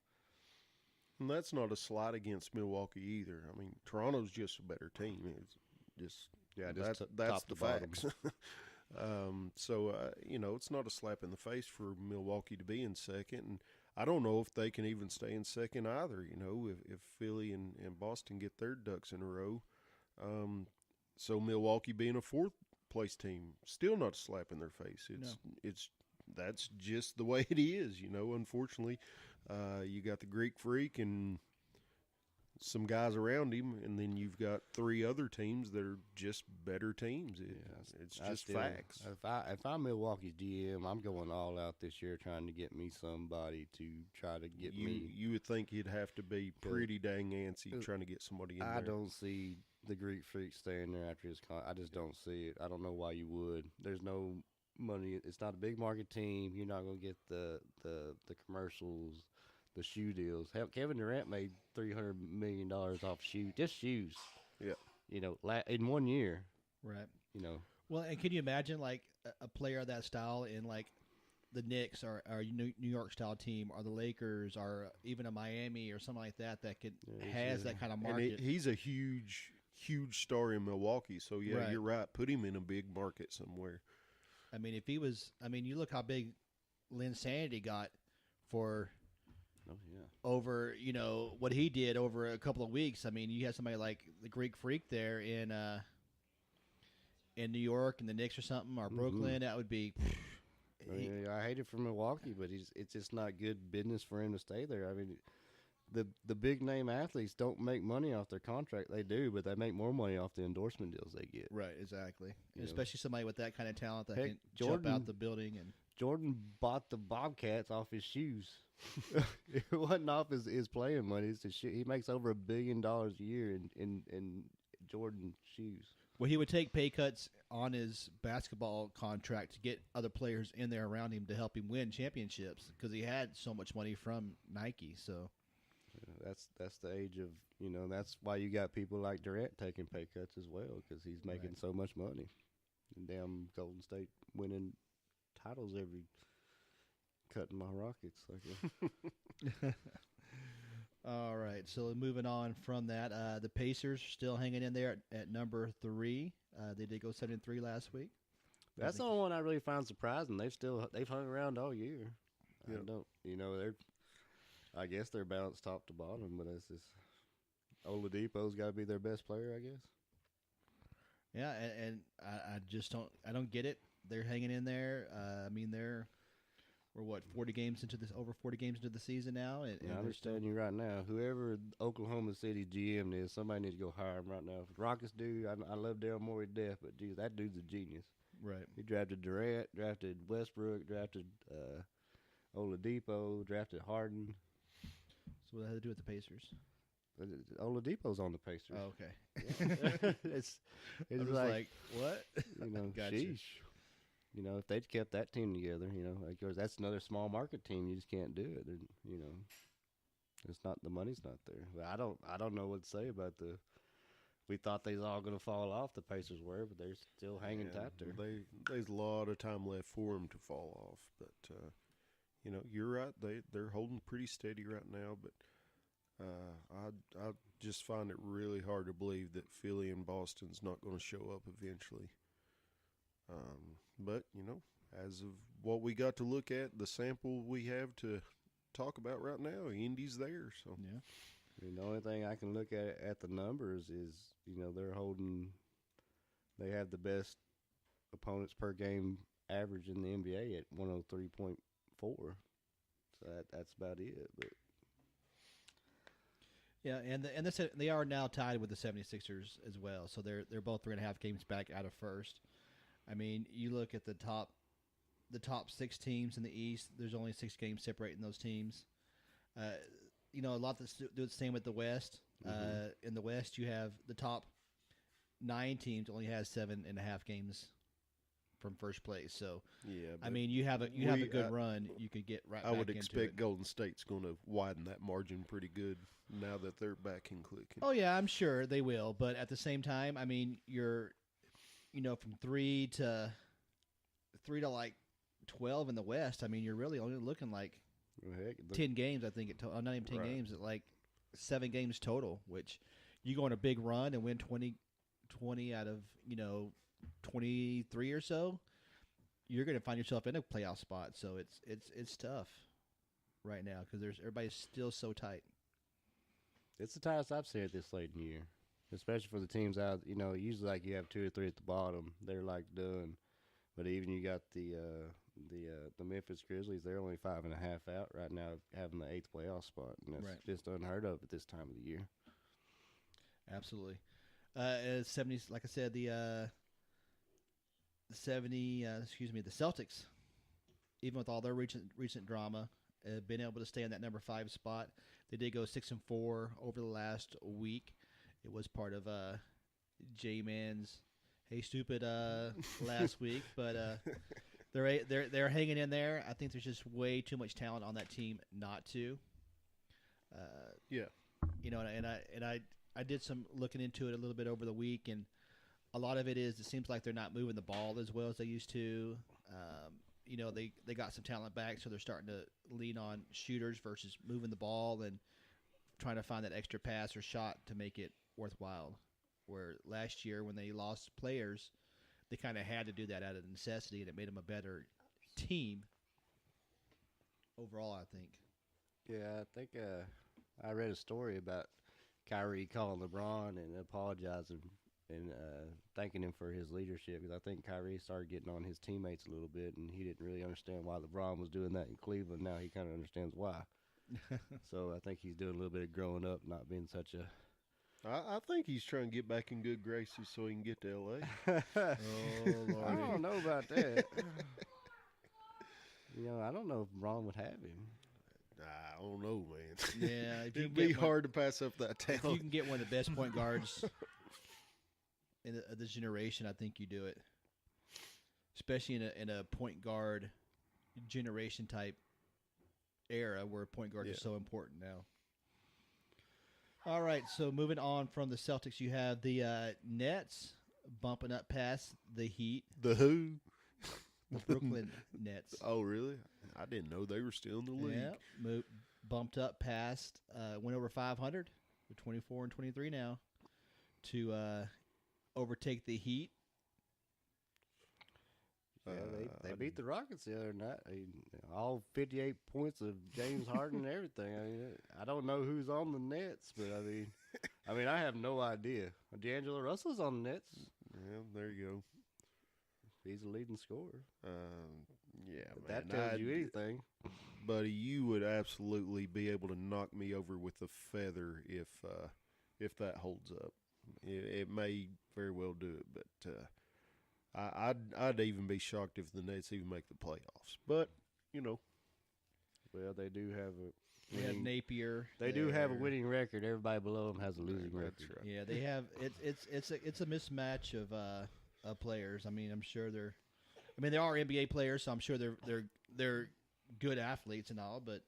And that's not a slight against Milwaukee either. I mean, Toronto's just a better team. It's just that's the facts. It's not a slap in the face for Milwaukee to be in second, and I don't know if they can even stay in second either. If Philly and Boston get their ducks in a row, so Milwaukee being a fourth place team, still not a slap in their face. That's just the way it is. Unfortunately, you got the Greek Freak and some guys around him, and then you've got 3 other teams that are just better teams. It's just facts. If I'm Milwaukee's GM, I'm going all out this year trying to get me somebody to try to get me. You would think you'd have to be pretty dang antsy trying to get somebody in there. I don't see the Greek Freak staying there after his I just don't see it. I don't know why you would. There's no money. It's not a big market team. You're not going to get the commercials, the shoe deals. Hell, Kevin Durant made $300 million off just shoes. Yeah. In 1 year. Right. Well, and can you imagine like a player of that style in like the Knicks or New York style team or the Lakers or even a Miami or something like that has that kind of market? And he's a huge star in Milwaukee. So Right. You're right. Put him in a big market somewhere. I mean, if he was, you look how big Lynn Sanity got for over, what he did over a couple of weeks. I mean, you had somebody like the Greek Freak there in New York and the Knicks or something, or Brooklyn. That would be. I hate it for Milwaukee, but it's just not good business for him to stay there. I mean, the big name athletes don't make money off their contract. They do, but they make more money off the endorsement deals they get. Right, exactly. Especially somebody with that kind of talent that can Jordan, jump out the building. And Jordan bought the Bobcats off his shoes. It wasn't off his playing money. It's he makes over $1 billion a year in Jordan shoes. Well, he would take pay cuts on his basketball contract to get other players in there around him to help him win championships because he had so much money from Nike. So That's the age of, that's why you got people like Durant taking pay cuts as well, because he's making so much money. And damn Golden State winning titles every cutting my Rockets. all right, so moving on from that, the Pacers still hanging in there at number 3. They did go 7-3 last week. That's the only one I really find surprising. They've hung around all year. Yep. I don't, I guess they're balanced top to bottom, but it's just Oladipo's got to be their best player, I guess. Yeah, and I just don't get it. They're hanging in there. I mean, we're 40 games into this, over 40 games into the season now. And I understand you right now. Whoever Oklahoma City GM is, somebody needs to go hire him right now. If Rockets do, I love Daryl Morey to death, but geez, that dude's a genius. Right. He drafted Durant, drafted Westbrook, drafted Oladipo, drafted Harden. So what does that have to do with the Pacers? Oladipo's on the Pacers. Oh, okay. it's like what? Gotcha. Sheesh. If they'd kept that team together, of course that's another small market team. You just can't do it. It's not, the money's not there. But I don't know what to say about we thought they was all going to fall off. The Pacers were, but they're still hanging tight there. There's a lot of time left for them to fall off. But you're right. They're holding pretty steady right now. But I just find it really hard to believe that Philly and Boston's not going to show up eventually. But, as of what we got to look at, the sample we have to talk about right now, Indy's there. So yeah. The only thing I can look at the numbers is, they have the best opponents per game average in the NBA at 103.4. So that's about it. But yeah, and they are now tied with the 76ers as well. So they're both 3.5 games back out of first. I mean, you look at the top 6 teams in the East. There's only 6 games separating those teams. A lot to do the same with the West. In the West, you have the top 9 teams only has 7.5 games from first place. So yeah, I mean, you have a good run. You could get right. I would back expect into it. Golden State's going to widen that margin pretty good now that they're back in clicking. Oh yeah, I'm sure they will. But at the same time, I mean, you're from 3 to like 12 in the West. I mean, you're really only looking like 10 games. I think not even 10 games. At like 7 games total. Which you go on a big run and win 20 out of 23 or so. You're going to find yourself in a playoff spot. So it's tough right now because everybody's still so tight. It's the tightest I've seen it this late in the year. Especially for the teams out, usually like you have 2 or 3 at the bottom. They're like done. But even you got the Memphis Grizzlies, they're only 5.5 out right now, having the 8th playoff spot. And that's just unheard of at this time of the year. Absolutely. 70, like I said, the Celtics, even with all their recent drama, have been able to stay in that number 5 spot. They did go 6-4 over the last week. It was part of J-Man's "Hey Stupid" last week, but they're hanging in there. I think there's just way too much talent on that team not to. Yeah, and I did some looking into it a little bit over the week, and a lot of it seems like they're not moving the ball as well as they used to. They got some talent back, so they're starting to lean on shooters versus moving the ball and trying to find that extra pass or shot to make it worthwhile. Where last year when they lost players, they kind of had to do that out of necessity, and it made them a better team overall, I think. Yeah, I think I read a story about Kyrie calling LeBron and apologizing and thanking him for his leadership, because I think Kyrie started getting on his teammates a little bit, and he didn't really understand why LeBron was doing that in Cleveland. Now he kind of understands why. So I think he's doing a little bit of growing up, not being such a... I think he's trying to get back in good graces so he can get to L.A. Oh, Lord. I don't know about that. I don't know if Ron would have him. I don't know, man. Yeah, it'd be hard to pass up that talent. If you can get one of the best point guards in this generation, I think you do it, especially in a point guard generation type era where point guard is so important now. All right, so moving on from the Celtics, you have the Nets bumping up past the Heat. The who? The Brooklyn Nets. Oh, really? I didn't know they were still in the league. Yeah, bumped up past, went over 500. They're 24-23 now to overtake the Heat. Yeah, they beat the Rockets the other night. All 58 points of James Harden and everything. I don't know who's on the Nets, but I have no idea. D'Angelo Russell's on the Nets. Yeah, there you go. He's the leading scorer. Yeah, but man, that tells you anything. Buddy, you would absolutely be able to knock me over with a feather if that holds up. It may very well do it, but I'd even be shocked if the Nets even make the playoffs. But well, they do have They have Napier. They do have a winning record. Everybody below them has a losing record. Right. Yeah, they have. It's a mismatch of players. I mean, I'm sure they are NBA players, so I'm sure they're good athletes and all, but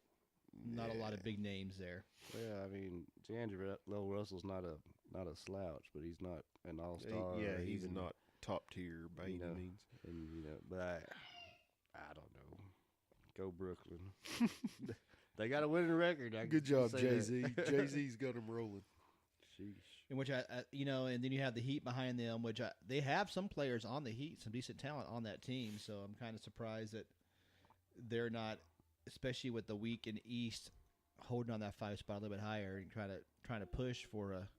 not a lot of big names there. Yeah, I mean, D'Angelo Russell's not a slouch, but he's not an all-star. Yeah, he's not top tier by any means. And but I don't know. Go Brooklyn. They got a winning record. Good job, Jay-Z. Jay-Z's got them rolling. Sheesh. In which and then you have the Heat behind them, which they have some players on the Heat, some decent talent on that team. So I'm kind of surprised that they're not, especially with the weak in East, holding on that 5 spot a little bit higher and trying to push for a.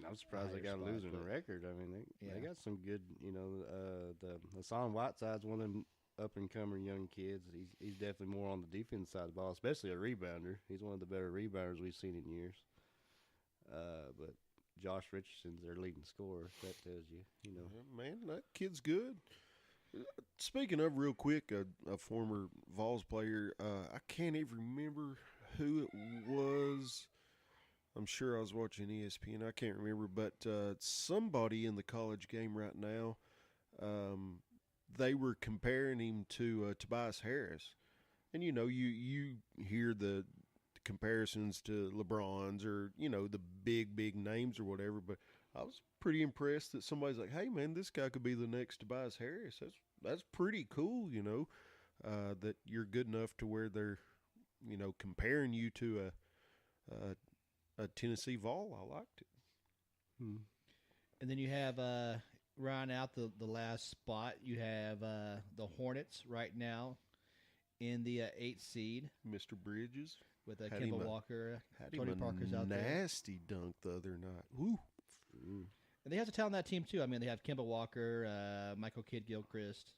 I'm surprised they got a losing record. I mean, they got some good. The Hassan Whiteside's one of them up and coming young kids. He's definitely more on the defense side of the ball, especially a rebounder. He's one of the better rebounders we've seen in years. But Josh Richardson's their leading scorer. That tells you, Man, that kid's good. Speaking of, real quick, a former Vols player, I can't even remember who it was. I'm sure I was watching ESPN. I can't remember, but somebody in the college game right now, they were comparing him to Tobias Harris. And, you hear the comparisons to LeBron's or, the big names or whatever, but I was pretty impressed that somebody's like, hey, man, this guy could be the next Tobias Harris. That's pretty cool, that you're good enough to where they're, comparing you to a Tennessee Vol. I liked it. And then you have round out the last spot. You have the Hornets right now in the 8th seed. Mr. Bridges. With Kemba Walker. Tony Parker's out there. Nasty dunk the other night. Woo. And they have to talent on that team, too. I mean, they have Kemba Walker, Michael Kidd-Gilchrist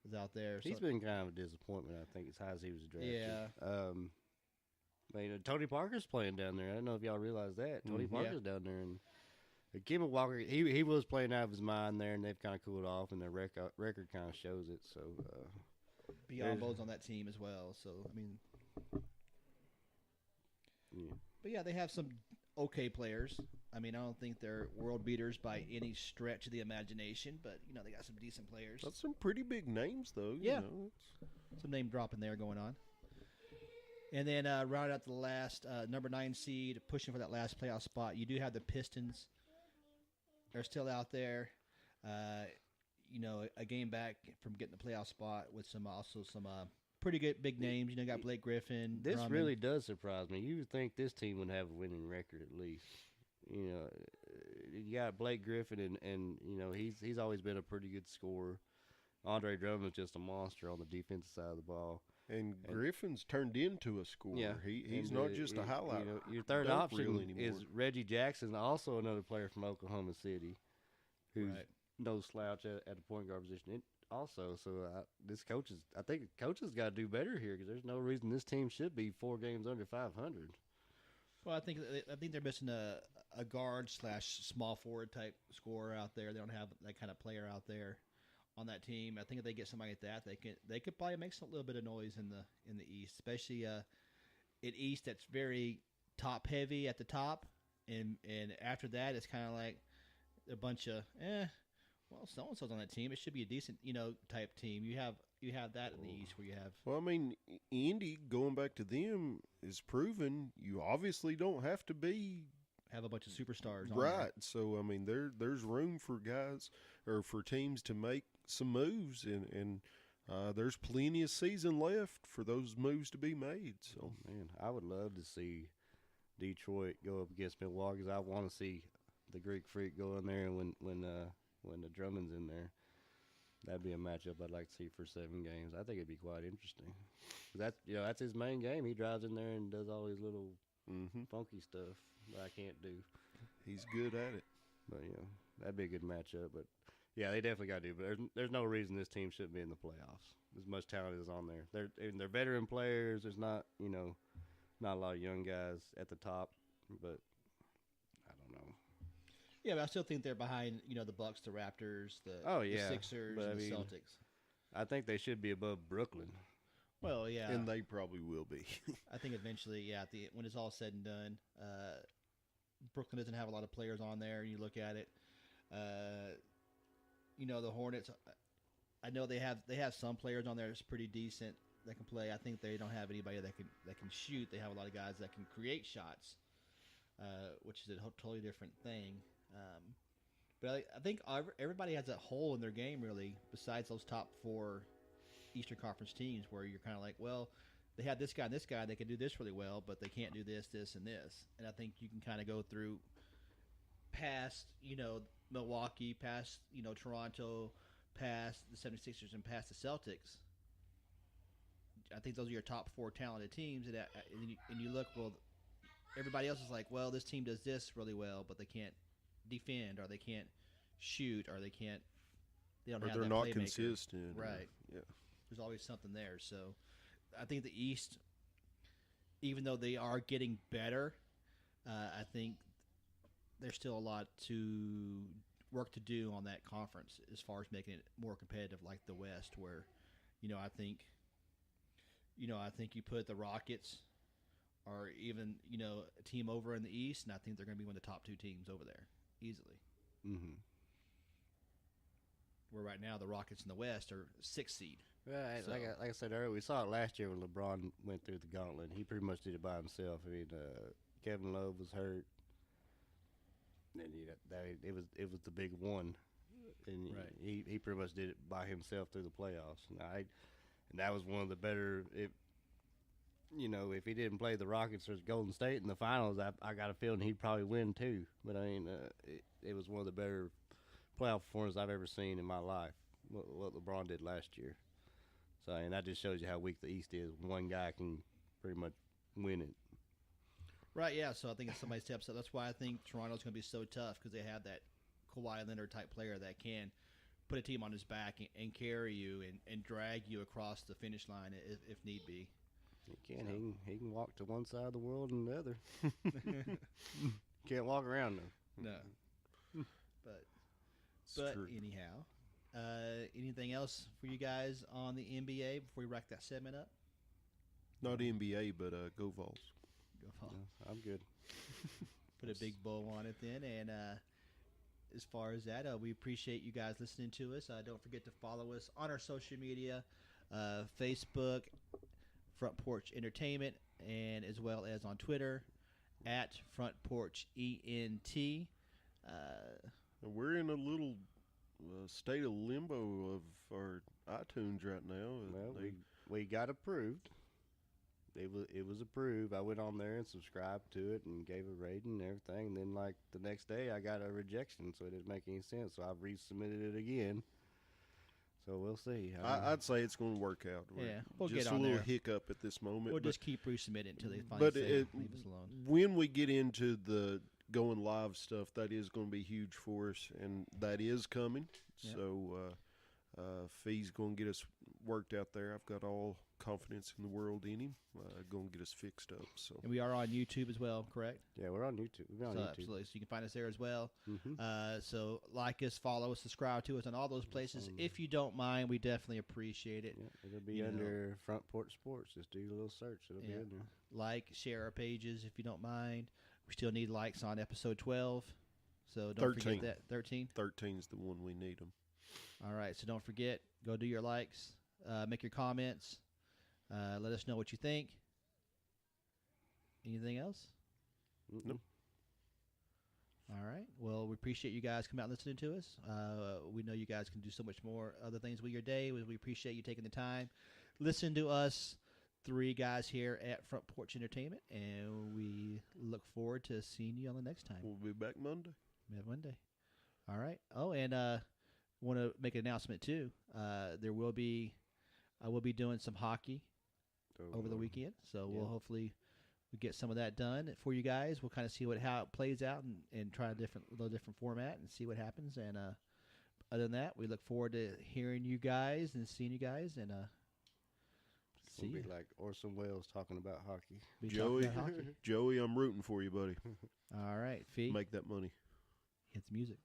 is out there. He's been kind of a disappointment, I think, as high as he was drafted. Yeah. Tony Parker's playing down there. I don't know if y'all realize that. Tony Parker's down there. And Kemba Walker, he was playing out of his mind there, and they've kind of cooled off, and their record kind of shows it. So Biombo's on that team as well. So, I mean. Yeah. But, yeah, they have some okay players. I mean, I don't think they're world beaters by any stretch of the imagination, but, they got some decent players. That's some pretty big names, though. Yeah. Some name dropping there going on. And then round out the last number 9 seed, pushing for that last playoff spot. You do have the Pistons. They're still out there. A game back from getting the playoff spot with some pretty good big names. You got Blake Griffin. This Drummond. really does surprise me. You would think this team would have a winning record at least. You got Blake Griffin, and he's always been a pretty good scorer. Andre Drummond's just a monster on the defensive side of the ball. And Griffin's turned into a scorer. Yeah, he's not just a highlight. Your third option is Reggie Jackson, also another player from Oklahoma City, who's no slouch at the point guard position. Also, so I think the coaches got to do better here because there's no reason this team should be 4 games under 500. Well, I think they're missing a guard / small forward type scorer out there. They don't have that kind of player out there on that team. I think if they get somebody like that, they could probably make a little bit of noise in the East, especially in East that's very top heavy at the top, and after that it's kind of like a bunch of well, so and so's on that team. It should be a decent, type team. You have that in the East where you have. Well, I mean, Indy, going back to them, is proven you obviously don't have to be Have a bunch of superstars on right. there. So, I mean, there's room for guys or for teams to make some moves, and there's plenty of season left for those moves to be made. So, Man, I would love to see Detroit go up against Milwaukee. 'Cause I want to see the Greek Freak go in there when the Drummond's in there. That'd be a matchup I'd like to see for 7 games. I think it'd be quite interesting. That's his main game. He drives in there and does all his little funky stuff that I can't do. he's good at it. But that'd be a good matchup. But yeah, they definitely got to do. But there's no reason this team shouldn't be in the playoffs. As much talent is on there. They're veteran players. There's not not a lot of young guys at the top. But I don't know. Yeah, but I still think they're behind, the Bucks, the Raptors, the Sixers, but and the Celtics. I think they should be above Brooklyn. Well, yeah. And they probably will be. I think eventually, when it's all said and done, Brooklyn doesn't have a lot of players on there. You look at it, the Hornets. I know they have some players on there that's pretty decent that can play. I think they don't have anybody that can shoot. They have a lot of guys that can create shots, which is a totally different thing. But I think everybody has a hole in their game, really, besides those top 4 Eastern Conference teams, where you're kind of like, well, they have this guy and this guy. They can do this really well, but they can't do this, this, and this. And I think you can kind of go through past, Milwaukee, past, Toronto, past the 76ers, and past the Celtics. I think those are your top 4 talented teams. And you look, well, everybody else is like, well, this team does this really well, but they can't defend, or they can't shoot, or they don't have they're that not playmaker. consistent. Right. Yeah. There's always something there. So I think the East, even though they are getting better, I think there's still a lot to work to do on that conference as far as making it more competitive, like the West, where, I think you put the Rockets or even, a team over in the East, and I think they're going to be one of the top 2 teams over there easily. Mm-hmm. Where right now the Rockets in the West are 6th seed. Right, So- like I said earlier, we saw it last year when LeBron went through the gauntlet. He pretty much did it by himself. I mean, Kevin Love was hurt, and it was the big one, and Right. he pretty much did it by himself through the playoffs. And that was one of the better. If he didn't play the Rockets or Golden State in the finals, I got a feeling he'd probably win too. But I mean, it was one of the better playoff performances I've ever seen in my life. What LeBron did last year. So, and that just shows you how weak the East is. One guy can pretty much win it. Right, yeah. So I think if somebody steps up, that's why I think Toronto's going to be so tough, because they have that Kawhi Leonard type player that can put a team on his back and carry you and drag you across the finish line if need be. He can. He can walk to one side of the world and the other. Can't walk around though. No. But true. anyhow, anything else for you guys on the NBA before we wrap that segment up? Not NBA, but go Vols. Go Vols. No, I'm good. Put a big bow on it then. And as far as that, we appreciate you guys listening to us. Don't forget to follow us on our social media, Facebook, Front Porch Entertainment, and as well as on Twitter at Front Porch ENT. We're in a little state of limbo of our iTunes right now. Well, we got approved. It was approved. I went on there and subscribed to it and gave a rating and everything. And then, like, the next day, I got a rejection, so it didn't make any sense. So I've resubmitted it again. So we'll see. I'd say it's going to work out. Yeah, we'll just get on a little there. hiccup at this moment. We'll but just keep resubmitting until they finally say leave us alone. when we get into the going live stuff, that is going to be huge for us, and that is coming. Yep. So Fee's going to get us worked out there. I've got all confidence in the world in him. Going to get us fixed up. So And we are on YouTube as well, correct? Yeah, we're on YouTube. We're on So YouTube. absolutely. So you can find us there as well. Mm-hmm. So like us, follow us, subscribe to us on all those places. If you don't mind, we definitely appreciate it. Yeah, it'll be You know. under Front Porch Sports. Just do a little search. It'll be Yeah. in there. Like, share our pages if you don't mind. We still need likes on episode 12. So don't 13. forget that. 13? 13's the one we need them. All right. So don't forget, go do your likes, make your comments, let us know what you think. Anything else? Nope. All right. Well, we appreciate you guys coming out and listening to us. We know you guys can do so much more other things with your day. We appreciate you taking the time. Listen to us, three guys here at Front Porch Entertainment, and we look forward to seeing you on the next time. We'll be back Monday. Monday. All right. Oh, and want to make an announcement too. I will be doing some hockey over the weekend, so we'll hopefully get some of that done for you guys. We'll kind of see how it plays out and try a little different format and see what happens. And other than that, we look forward to hearing you guys and seeing you guys and see We'll you. be like Orson Welles talking about hockey. Joey, Talking about hockey. Joey, I'm rooting for you, buddy. All right, Fee. Make that money. Hits music.